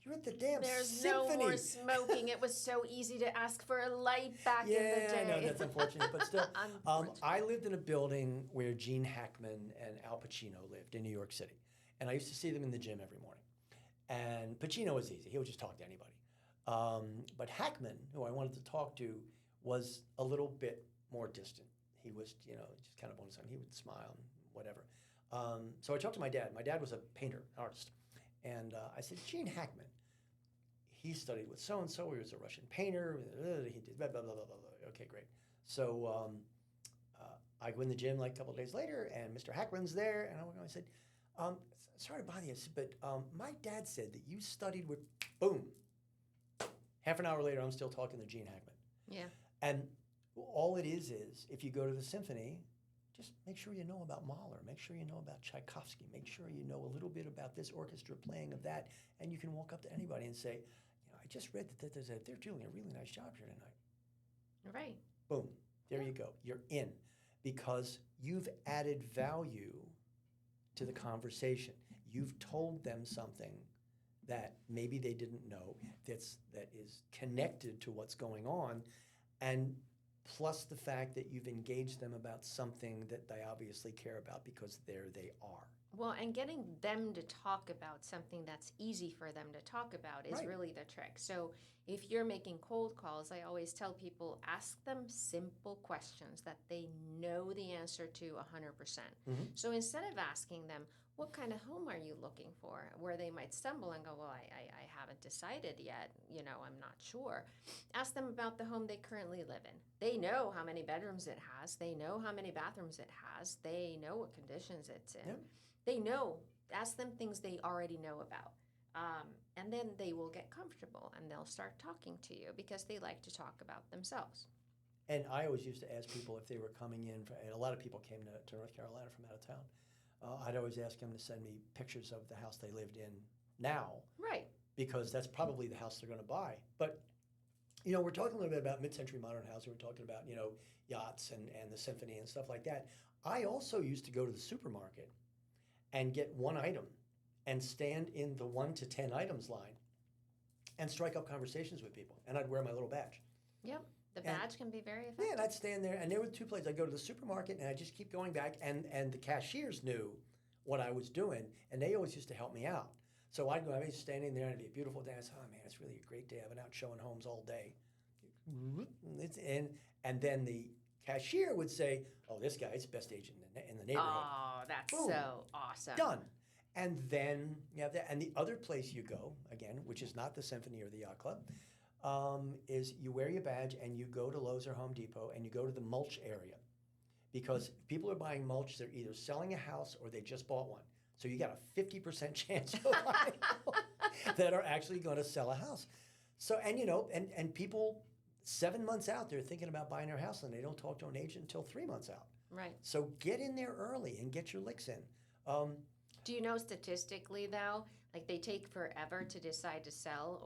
You're at the damn There's symphony. no more smoking. It was so easy to ask for a light back in the day. Yeah, I know, that's unfortunate, but still. Unfortunate. I lived in a building where Gene Hackman and Al Pacino lived in New York City. And I used to see them in the gym every morning. And Pacino was easy. He would just talk to anybody. But Hackman, who I wanted to talk to, was a little bit more distant. He was, just kind of on his own. He would smile and whatever. So I talked to my dad. My dad was a painter, artist. And I said, "Gene Hackman, he studied with so-and-so. He was a Russian painter. He did blah, blah, blah, blah, blah." Okay, great. So I go in the gym like a couple of days later, and Mr. Hackman's there. And I said, "Sorry to bother you, but my dad said that you studied with," boom. Half an hour later, I'm still talking to Gene Hackman. Yeah. And all it is if you go to the symphony, just make sure you know about Mahler, make sure you know about Tchaikovsky, make sure you know a little bit about this orchestra playing of that, and you can walk up to anybody and say, "I just read that they're doing a really nice job here tonight." Right. Boom, there you go. You're in because you've added value to the conversation. You've told them something that maybe they didn't know that is connected to what's going on, and plus the fact that you've engaged them about something that they obviously care about because there they are. Well, and getting them to talk about something that's easy for them to talk about is Right. really the trick. So if you're making cold calls, I always tell people, ask them simple questions that they know the answer to 100%. Mhm. So instead of asking them, what kind of home are you looking for? Where they might stumble and go, well, I haven't decided yet. I'm not sure. Ask them about the home they currently live in. They know how many bedrooms it has. They know how many bathrooms it has. They know what conditions it's in. Yep. They know. Ask them things they already know about. And then they will get comfortable and they'll start talking to you because they like to talk about themselves. And I always used to ask people if they were coming in, and a lot of people came to North Carolina from out of town. I'd always ask them to send me pictures of the house they lived in now, Right. because that's probably the house they're going to buy. But, we're talking a little bit about mid-century modern housing. We're talking about, yachts and the symphony and stuff like that. I also used to go to the supermarket and get one item and stand in the 1 to 10 items line and strike up conversations with people. And I'd wear my little badge. Yep. The badge can be very effective. Yeah, and I'd stand there, and there were two places. I'd go to the supermarket, and I'd just keep going back, and the cashiers knew what I was doing, and they always used to help me out. So I'd be standing there, and it'd be a beautiful day. I'd say, "Oh, man, it's really a great day. I've been out showing homes all day." And then the cashier would say, "Oh, this guy's the best agent in the neighborhood." Oh, that's Boom. so awesome. Done. And then you have that. And the other place you go, again, which is not the Symphony or the Yacht Club, is you wear your badge and you go to Lowe's or Home Depot and you go to the mulch area. Because if people are buying mulch, they're either selling a house or they just bought one. So you got a 50% chance of buying one. that are actually going to sell a house. So, and and people 7 months out, they're thinking about buying their house and they don't talk to an agent until 3 months out. Right. So get in there early and get your licks in. Do you know statistically though, like they take forever to decide to sell,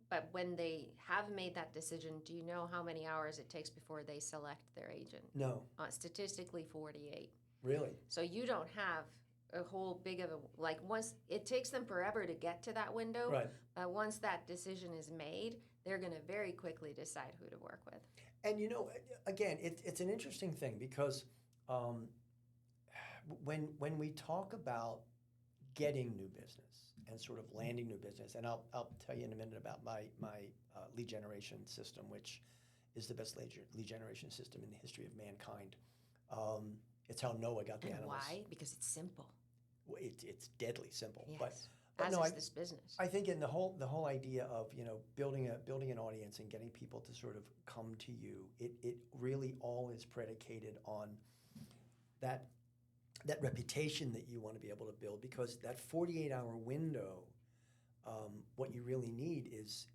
but when they have made that decision, do you know how many hours it takes before they select their agent? No. Statistically 48. Really? So you don't have a whole big of a, like once, it takes them forever to get to that window. Right. But once that decision is made, they're going to very quickly decide who to work with. And again, it's an interesting thing because when we talk about getting new business and sort of landing new business, and I'll tell you in a minute about my lead generation system, which is the best lead generation system in the history of mankind. It's how Noah got the animals. Why? Because it's simple. It's deadly simple. Yes. But as no, is this business. I think in the whole idea of building an audience and getting people to sort of come to you, it really all is predicated on that reputation that you want to be able to build, because that 48-hour window, what you really need is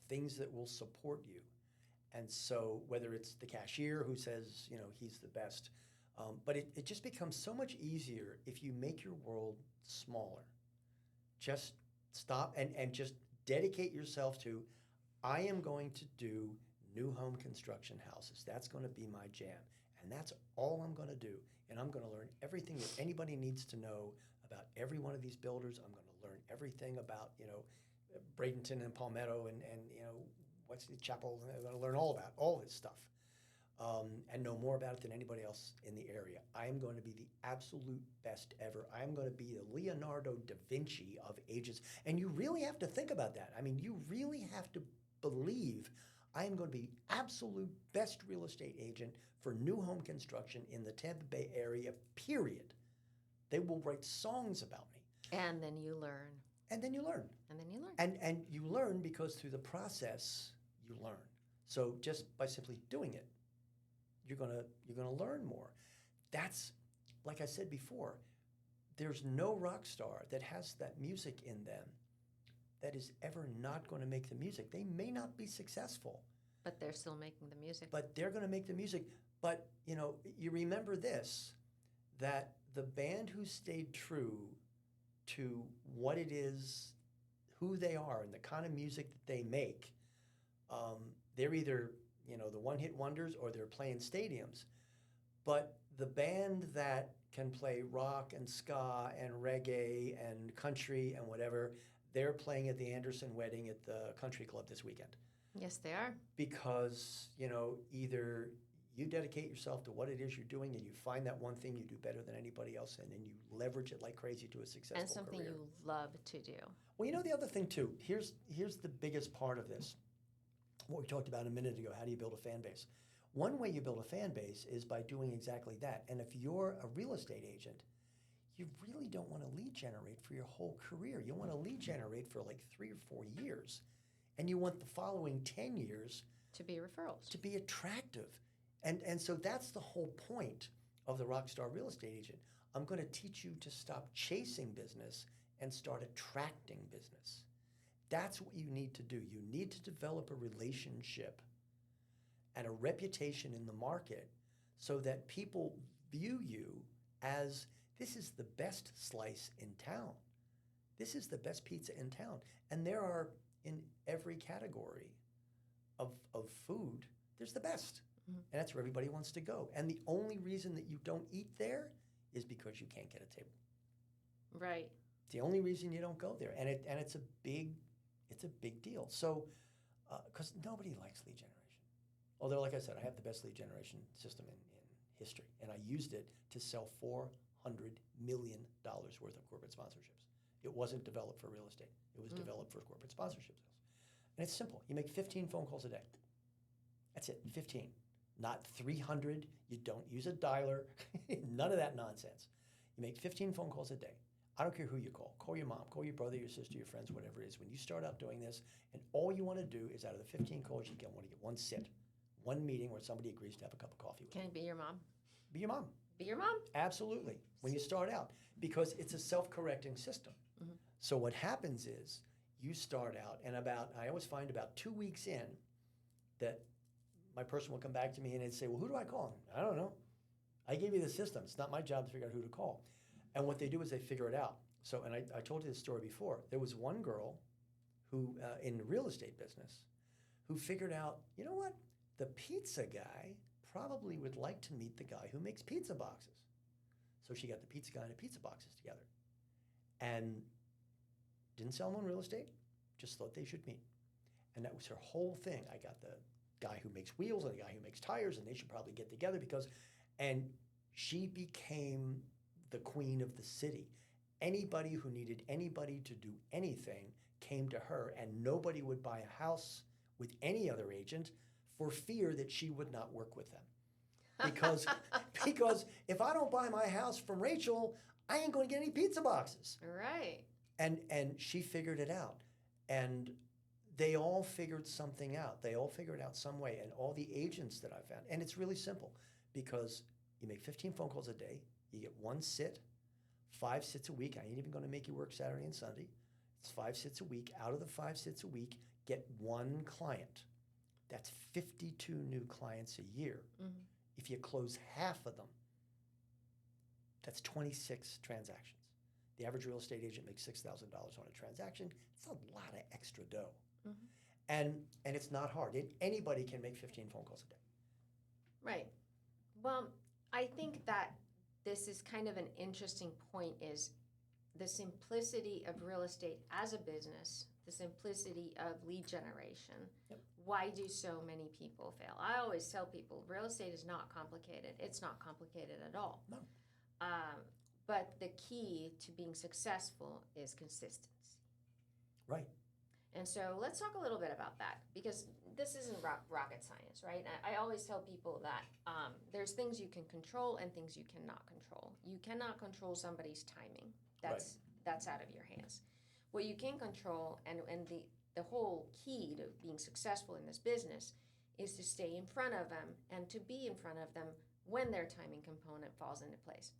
things that will support you. And so whether it's the cashier who says he's the best, but it just becomes so much easier if you make your world smaller. Just stop and just dedicate yourself to, I am going to do new home construction houses. That's going to be my jam. And that's all I'm going to do. And I'm going to learn everything that anybody needs to know about every one of these builders. I'm going to learn everything about, Bradenton and Palmetto and what's the Chapel. I'm going to learn all about all this stuff. And know more about it than anybody else in the area. I am going to be the absolute best ever. I am going to be the Leonardo da Vinci of agents. And you really have to think about that. I mean, you really have to believe I am going to be the absolute best real estate agent for new home construction in the Tampa Bay area, period. They will write songs about me. And then you learn. And then you learn. And then you learn. And you learn because through the process, you learn. So just by simply doing it, you're gonna learn more. That's, like I said before, there's no rock star that has that music in them that is ever not going to make the music. They may not be successful, but they're still making the music. But they're going to make the music. But you remember this, that the band who stayed true to what it is, who they are, and the kind of music that they make, they're either the one-hit wonders, or they're playing stadiums. But the band that can play rock and ska and reggae and country and whatever, they're playing at the Anderson wedding at the country club this weekend. Yes, they are. Because, either you dedicate yourself to what it is you're doing and you find that one thing you do better than anybody else, and then you leverage it like crazy to a successful career. And something you love to do. Well, the other thing too, here's the biggest part of this. What we talked about a minute ago, how do you build a fan base? One way you build a fan base is by doing exactly that. And if you're a real estate agent, you really don't want to lead generate for your whole career. You want to lead generate for like 3 or 4 years. And you want the following 10 years to be referrals, to be attractive. And so that's the whole point of the Rockstar Real Estate Agent. I'm going to teach you to stop chasing business and start attracting business. That's what you need to do. You need to develop a relationship and a reputation in the market so that people view you as, this is the best slice in town. This is the best pizza in town. And there are, in every category of food, there's the best. Mm-hmm. And that's where everybody wants to go. And the only reason that you don't eat there is because you can't get a table. Right. It's the only reason you don't go there. And it's a big deal. So, because nobody likes lead generation. Although, like I said, I have the best lead generation system in history. And I used it to sell $400 million worth of corporate sponsorships. It wasn't developed for real estate. It was developed for corporate sponsorship sales. And it's simple. You make 15 phone calls a day. That's it, 15. Not 300. You don't use a dialer. None of that nonsense. You make 15 phone calls a day. I don't care who you call. Call your mom, call your brother, your sister, your friends, whatever it is. When you start out doing this, and all you want to do is, out of the 15 calls you get, want to get one sit, one meeting where somebody agrees to have a cup of coffee with you. Can it be your mom? Be your mom. Be your mom? Absolutely. When you start out, because it's a self-correcting system. Mm-hmm. So what happens is, you start out, and I always find about 2 weeks in that my person will come back to me and they'd say, well, who do I call? I don't know. I gave you the system. It's not my job to figure out who to call. And what they do is they figure it out. So, and I told you this story before. There was one girl who, in the real estate business, who figured out, you know what? The pizza guy probably would like to meet the guy who makes pizza boxes. So she got the pizza guy and the pizza boxes together. And didn't sell them on real estate, just thought they should meet. And that was her whole thing. I got the guy who makes wheels and the guy who makes tires, and they should probably get together and she became the queen of the city. Anybody who needed anybody to do anything came to her, and nobody would buy a house with any other agent for fear that she would not work with them. Because if I don't buy my house from Rachel, I ain't going to get any pizza boxes. Right. And she figured it out. And they all figured something out. They all figured out some way. And all the agents that I found, and it's really simple because you make 15 phone calls a day, you get 1 sit, 5 sits a week. I ain't even going to make you work Saturday and Sunday. It's 5 sits a week. Out of the 5 sits a week, get 1 client. That's 52 new clients a year. Mm-hmm. If you close half of them, that's 26 transactions. The average real estate agent makes $6,000 on a transaction. It's a lot of extra dough. Mm-hmm. And it's not hard. Anybody can make 15 phone calls a day. Right. Well, I think that this is kind of an interesting point is the simplicity of real estate as a business, the simplicity of lead generation. Yep. Why do so many people fail? I always tell people real estate is not complicated. It's not complicated at all. No. But the key to being successful is consistency. Right. And so let's talk a little bit about that because this isn't rocket science, right? I always tell people that there's things you can control and things you cannot control. You cannot control somebody's timing. That's out of your hands. What you can control and the whole key to being successful in this business is to stay in front of them and to be in front of them when their timing component falls into place.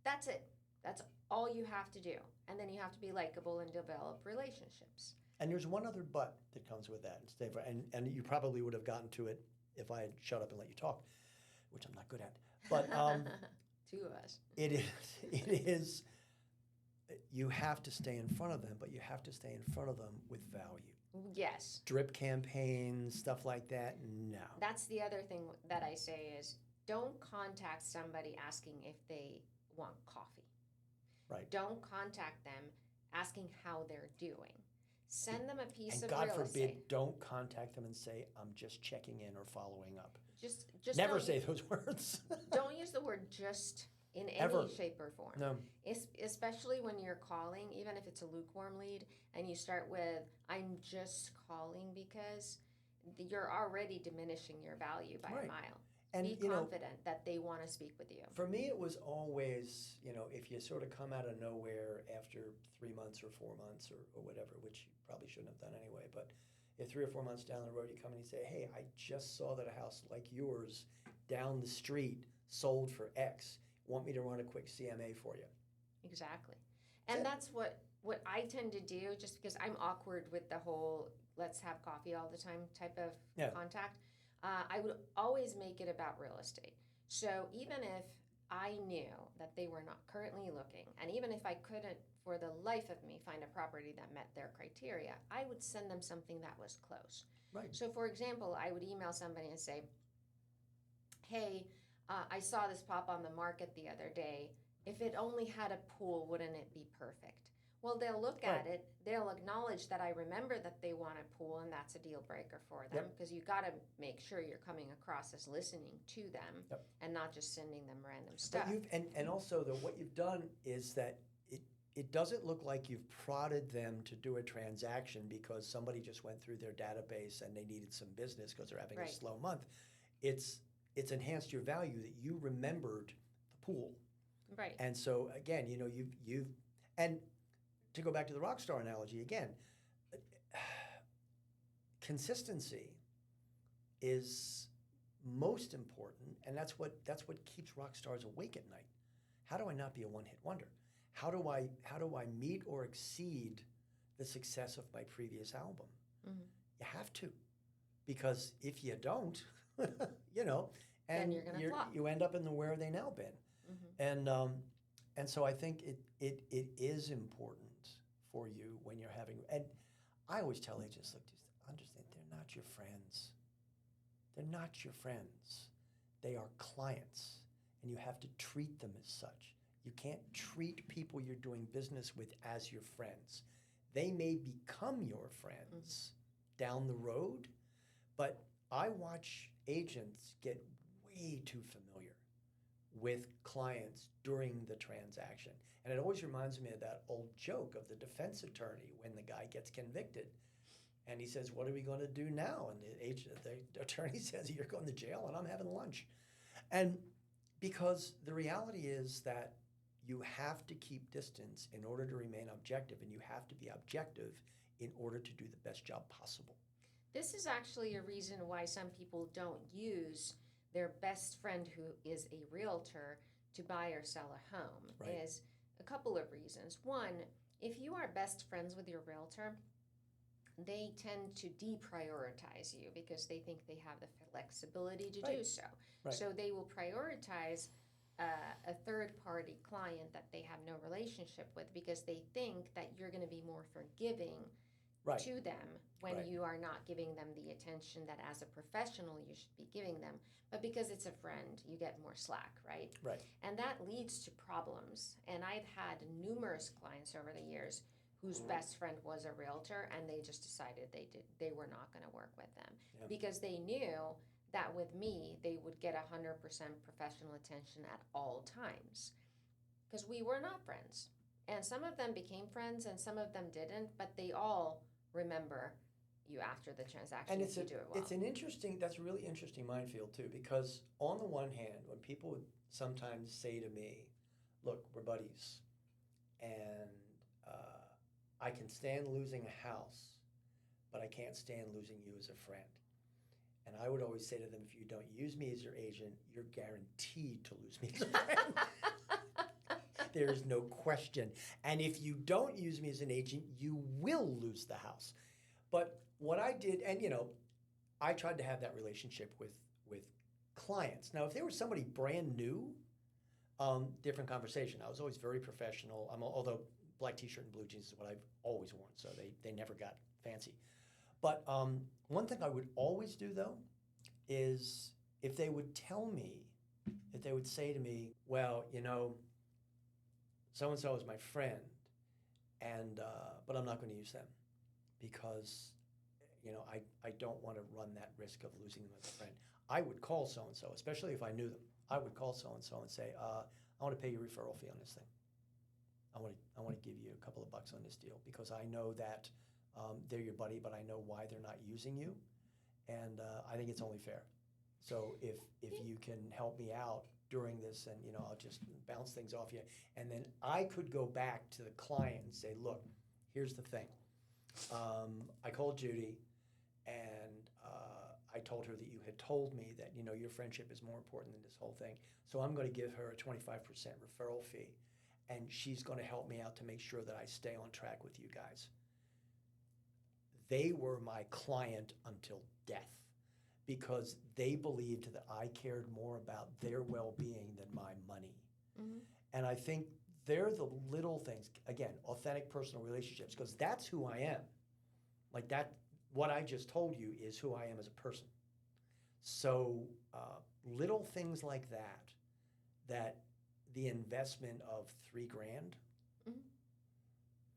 That's it. That's all you have to do. And then you have to be likable and develop relationships. And there's one other but that comes with that. And you probably would have gotten to it if I had shut up and let you talk, which I'm not good at. But 2 of us. It is, you have to stay in front of them, but you have to stay in front of them with value. Yes. Drip campaigns, stuff like that, no. That's the other thing that I say is don't contact somebody asking if they want coffee. Right. Don't contact them asking how they're doing. Send them a piece of real estate. And God forbid, don't contact them and say, I'm just checking in or following up. Just never say those words. Don't use the word just in any shape or form. No. Especially when you're calling, even if it's a lukewarm lead, and you start with, I'm just calling because you're already diminishing your value by a mile. And be confident that they want to speak with you. For me, it was always, if you sort of come out of nowhere after 3 months or 4 months or whatever, which you probably shouldn't have done anyway, but if 3 or 4 months down the road you come and you say, hey, I just saw that a house like yours down the street sold for X. Want me to run a quick CMA for you? Exactly. And that's what I tend to do just because I'm awkward with the whole let's have coffee all the time type of contact. I would always make it about real estate. So even if I knew that they were not currently looking, and even if I couldn't for the life of me find a property that met their criteria, I would send them something that was close. Right. So for example, I would email somebody and say, hey, I saw this pop on the market the other day. If it only had a pool, wouldn't it be perfect? Well, they'll look at it. They'll acknowledge that I remember that they want a pool, and that's a deal breaker for them because you got to make sure you're coming across as listening to them and not just sending them random stuff. But and also, what you've done is that it doesn't look like you've prodded them to do a transaction because somebody just went through their database and they needed some business because they're having a slow month. It's enhanced your value that you remembered the pool. Right. And so again, you've and to go back to the Rockstar analogy again, consistency is most important, and that's what keeps rock stars awake at night. How do I not be a one-hit wonder? How do I meet or exceed the success of my previous album. Mm-hmm. You have to, because if you don't, Then and you're gonna flop. you end up in the where are they now bin. Mm-hmm. And so I think it is important for you when you're having, and I always tell agents, look, just understand, they're not your friends. They're not your friends. They are clients, and you have to treat them as such. You can't treat people you're doing business with as your friends. They may become your friends down the road, but I watch agents get way too familiar with clients during the transaction. And it always reminds me of that old joke of the defense attorney when the guy gets convicted. And he says, what are we going to do now? And the attorney says, you're going to jail and I'm having lunch. And because the reality is that you have to keep distance in order to remain objective, and you have to be objective in order to do the best job possible. This is actually a reason why some people don't use their best friend who is a realtor to buy or sell a home. Right. Is a couple of reasons. One, if you are best friends with your realtor, they tend to deprioritize you because they think they have the flexibility to do so. Right. So they will prioritize a third-party client that they have no relationship with because they think that you're going to be more forgiving to them when you are not giving them the attention that as a professional you should be giving them. But because it's a friend, you get more slack, right? Right. And that leads to problems. And I've had numerous clients over the years whose best friend was a realtor, and they just decided they were not going to work with them because they knew that with me they would get 100% professional attention at all times because we were not friends. And some of them became friends and some of them didn't, but they all remember you after the transaction And if you do it well. That's a really interesting minefield too, because on the one hand, when people would sometimes say to me, look, we're buddies, and I can stand losing a house, but I can't stand losing you as a friend. And I would always say to them, if you don't use me as your agent, you're guaranteed to lose me as a friend. There is no question. And if you don't use me as an agent, you will lose the house. But what I did, and I tried to have that relationship with clients. Now, if they were somebody brand new, different conversation. I was always very professional. Although black t-shirt and blue jeans is what I've always worn, so they never got fancy. But one thing I would always do, though, is if they would say to me, well, so-and-so is my friend, and but I'm not going to use them because, I don't want to run that risk of losing them as a friend. I would call so-and-so, especially if I knew them. I would call so-and-so and say, I want to pay you a referral fee on this thing. I want to give you a couple of bucks on this deal because I know that they're your buddy, but I know why they're not using you, and I think it's only fair. So if you can help me out during this, and I'll just bounce things off you, and then I could go back to the client and say, look, here's the thing. I called Judy, and I told her that you had told me that your friendship is more important than this whole thing. So I'm going to give her a 25% referral fee, and she's going to help me out to make sure that I stay on track with you guys. They were my client until death because they believed that I cared more about their well-being than my money. Mm-hmm. And I think they're the little things, again, authentic personal relationships, because that's who I am. Like that, what I just told you is who I am as a person. So little things like that the investment of $3,000. Mm-hmm.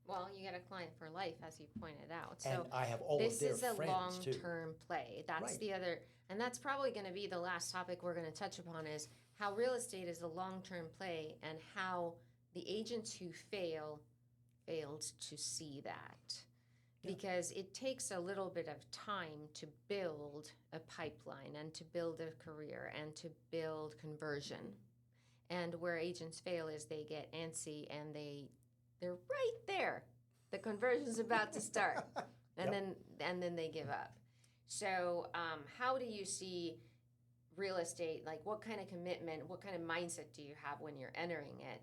Well, you get a client for life, as you pointed out. So and I have all of their friends too. This is a long-term play. That's right. The other, and that's probably going to be the last topic we're going to touch upon is how real estate is a long-term play and how the agents who failed to see that. Yeah. Because it takes a little bit of time to build a pipeline and to build a career and to build conversion. And where agents fail is they get antsy and they're right there. The conversion's about to start, and then they give up. So, how do you see real estate? Like, what kind of commitment, what kind of mindset do you have when you're entering it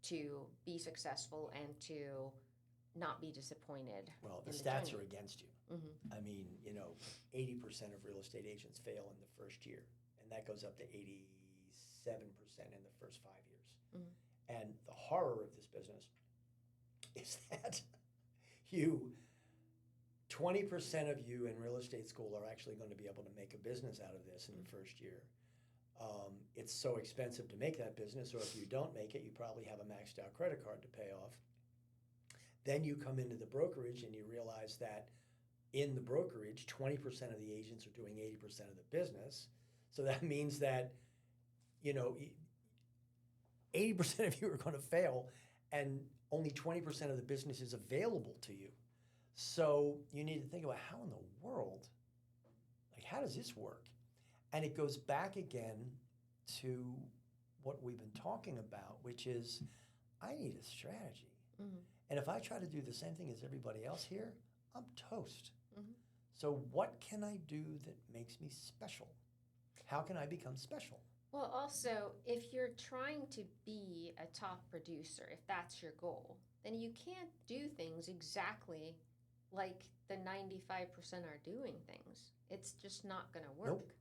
to be successful and to not be disappointed. Well, the in stats journey. are against you. Mm-hmm. I mean, 80% of real estate agents fail in the first year, and that goes up to 87% in the first 5 years. Mm-hmm. And the horror of this business is that you 20% of you in real estate school are actually going to be able to make a business out of this in the first year. It's so expensive to make that business, or if you don't make it, you probably have a maxed out credit card to pay off. Then you come into the brokerage and you realize that in the brokerage, 20% of the agents are doing 80% of the business. So that means that, 80% of you are going to fail, and only 20% of the business is available to you. So you need to think about how in the world, how does this work? And it goes back again to what we've been talking about, which is I need a strategy. Mm-hmm. And if I try to do the same thing as everybody else here, I'm toast. Mm-hmm. So what can I do that makes me special? How can I become special? Well, also, if you're trying to be a top producer, if that's your goal, then you can't do things exactly like the 95% are doing things. It's just not going to work.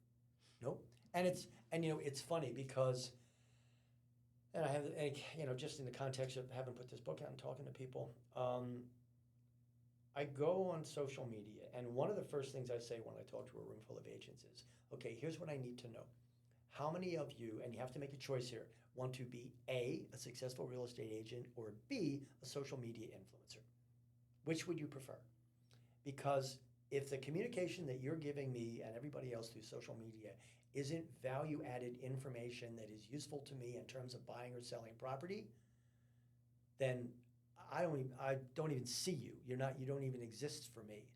Nope. And it's funny because, and I have, just in the context of having put this book out and talking to people, I go on social media, and one of the first things I say when I talk to a room full of agents is, okay, here's what I need to know. How many of you, and you have to make a choice here, want to be A, a successful real estate agent, or B, a social media influencer? Which would you prefer? Because if the communication that you're giving me and everybody else through social media isn't value-added information that is useful to me in terms of buying or selling property, then I don't even see you. You don't even exist for me.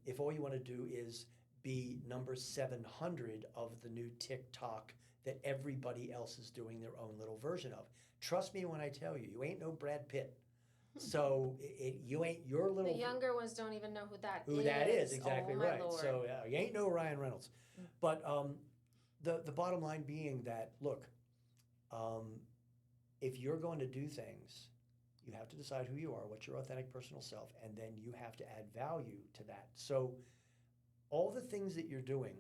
If all you want to do is be number 700 of the new TikTok that everybody else is doing their own little version of. Trust me when I tell you, you ain't no Brad Pitt. So you ain't your little... The younger ones don't even know who that is, exactly my right. Lord. So you ain't no Ryan Reynolds. But the bottom line being that, look, if you're going to do things, you have to decide who you are, what's your authentic personal self, and then you have to add value to that. So all the things that you're doing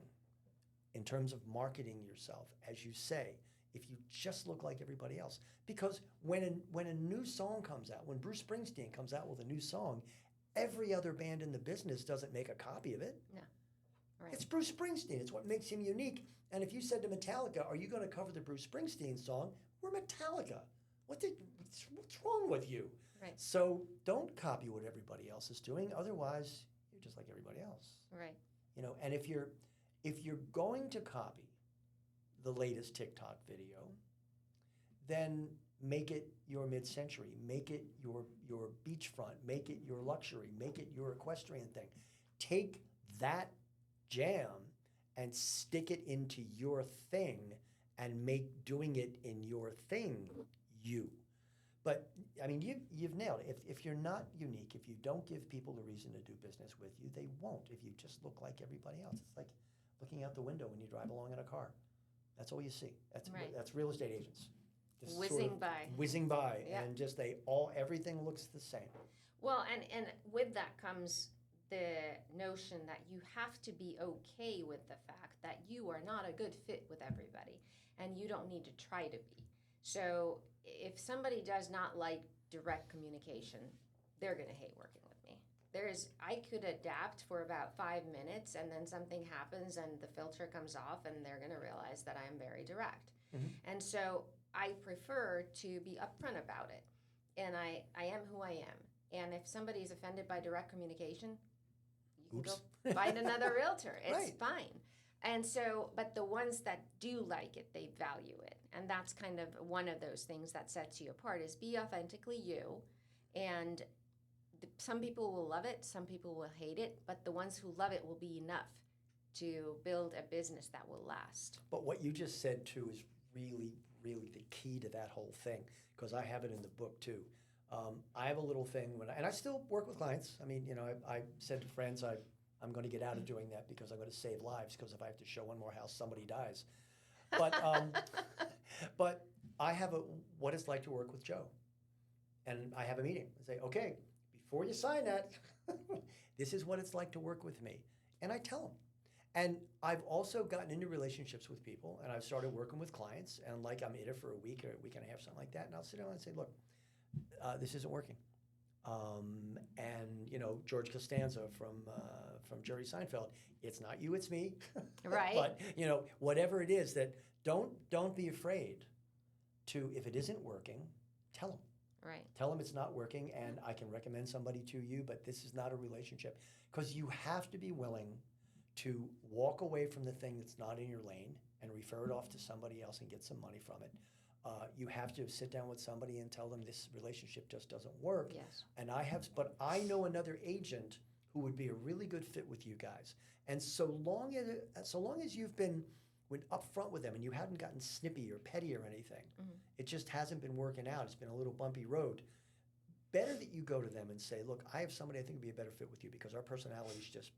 in terms of marketing yourself, as you say, if you just look like everybody else. Because when a new song comes out, when Bruce Springsteen comes out with a new song, every other band in the business doesn't make a copy of it. No. Right. It's Bruce Springsteen. It's what makes him unique. And if you said to Metallica, are you going to cover the Bruce Springsteen song? We're Metallica. What's wrong with you? Right. So don't copy what everybody else is doing. Otherwise, you're just like everybody else. Right. And if you're going to copy the latest TikTok video, then make it your mid-century, make it your beachfront, make it your luxury, make it your equestrian thing. Take that jam and stick it into your thing and make doing it in your thing you. But, I mean, you've nailed it. If you're not unique, if you don't give people a reason to do business with you, they won't. If you just look like everybody else, it's like looking out the window when you drive along in a car. That's all you see. That's real estate agents. Just Whizzing by. Whizzing by. Yeah. And just everything looks the same. Well, and with that comes the notion that you have to be okay with the fact that you are not a good fit with everybody, and you don't need to try to be. So if somebody does not like direct communication, they're going to hate working with me. I could adapt for about 5 minutes, and then something happens and the filter comes off, and they're going to realize that I'm very direct. Mm-hmm. And so I prefer to be upfront about it. And I am who I am. And if somebody is offended by direct communication, you can go find another realtor. It's fine. And so, but the ones that do like it, they value it. And that's kind of one of those things that sets you apart is be authentically you. And some people will love it, some people will hate it, but the ones who love it will be enough to build a business that will last. But what you just said, too, is really, really the key to that whole thing, because I have it in the book, too. I have a little thing, and I still work with clients. I mean, I said to friends, I'm going to get out of doing that because I'm going to save lives, because if I have to show one more house, somebody dies. But but I have what it's like to work with Joe. And I have a meeting. I say, okay, before you sign that, this is what it's like to work with me. And I tell them. And I've also gotten into relationships with people, and I've started working with clients, and like I'm in it for a week or a week and a half, something like that, and I'll sit down and say, look, this isn't working. And George Costanza from Jerry Seinfeld, it's not you, it's me. Right. But whatever it is, that don't be afraid to, if it isn't working, tell them. Right. Tell them it's not working, and I can recommend somebody to you, but this is not a relationship. Because you have to be willing to walk away from the thing that's not in your lane and refer it off to somebody else and get some money from it. You have to sit down with somebody and tell them this relationship just doesn't work. Yes. But I know another agent who would be a really good fit with you guys. And so long as you've went up front with them and you hadn't gotten snippy or petty or anything, it just hasn't been working out. It's been a little bumpy road. Better that you go to them and say, look, I have somebody I think would be a better fit with you because our personalities just,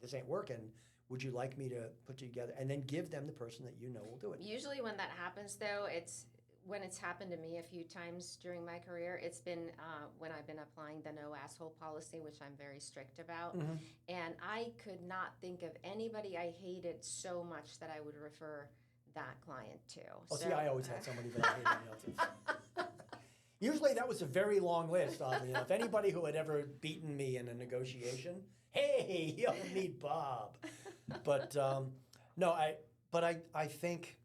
this ain't working. Would you like me to put you together? And then give them the person that you know will do it. Usually when that happens, though, when it's happened to me a few times during my career, it's been when I've been applying the no asshole policy, which I'm very strict about. Mm-hmm. And I could not think of anybody I hated so much that I would refer that client to. Oh, see, I always had somebody that I hated. Usually that was a very long list, oddly enough. Anybody who had ever beaten me in a negotiation, hey, you'll meet Bob. But I think,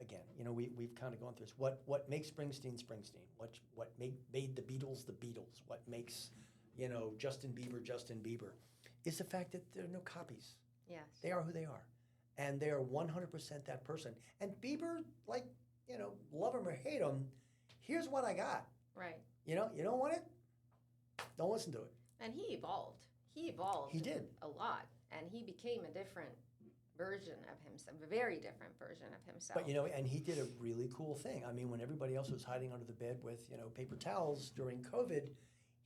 again, we've kind of gone through this. What makes Springsteen Springsteen? What made the Beatles the Beatles? What makes Justin Bieber is the fact that there are no copies. Yes. They are who they are, and they are 100% that person. And Bieber, love him or hate him, here's what I got. Right. You don't want it? Don't listen to it. And he evolved. He did. A lot. And he became a different version of himself, a very different version of himself. But, and he did a really cool thing. I mean, when everybody else was hiding under the bed with, paper towels during COVID,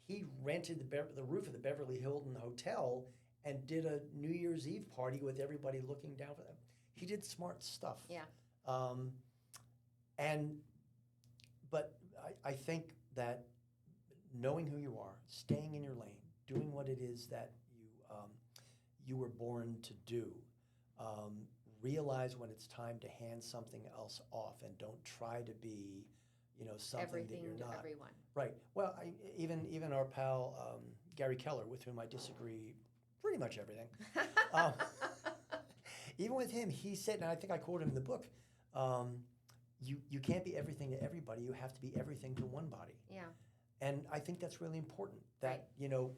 he rented the roof of the Beverly Hilton Hotel and did a New Year's Eve party with everybody looking down for them. He did smart stuff. Yeah. But I think that knowing who you are, staying in your lane, doing what it is that you were born to do, realize when it's time to hand something else off, and don't try to be, something everything that you're not. Everyone. Right. Well, even our pal Gary Keller, with whom I disagree pretty much everything. Even with him, he said, and I think I quoted him in the book. You can't be everything to everybody. You have to be everything to one body. Yeah. And I think that's really important. That you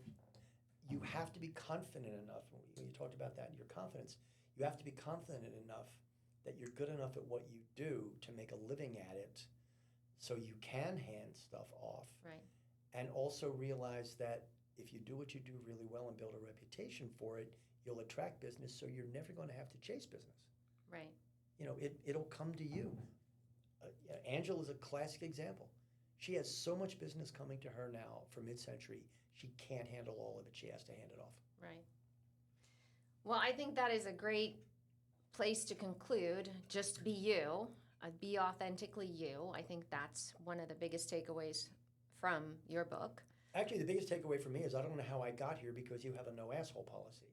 have to be confident enough. When you talked about that, your confidence, you have to be confident enough that you're good enough at what you do to make a living at it, so you can hand stuff off. Right. And also realize that if you do what you do really well and build a reputation for it, you'll attract business. So you're never going to have to chase business. Right. It'll come to you. Angela is a classic example. She has so much business coming to her now for mid-century, she can't handle all of it. She has to hand it off. Right. Well, I think that is a great place to conclude. Just be you. Be authentically you. I think that's one of the biggest takeaways from your book. Actually, the biggest takeaway for me is I don't know how I got here because you have a no asshole policy.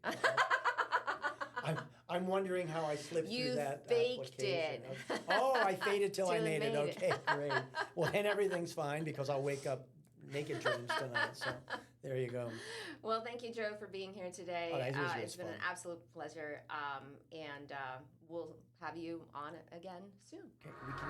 I'm wondering how I slipped through that faked application. it. Oh, I faded till I made it. It. Okay, great. Well, then everything's fine because I'll wake up naked dreams tonight. So there you go. Well, thank you, Joe, for being here today. Oh, it's been an absolute pleasure, and we'll have you on again soon. Okay, we can.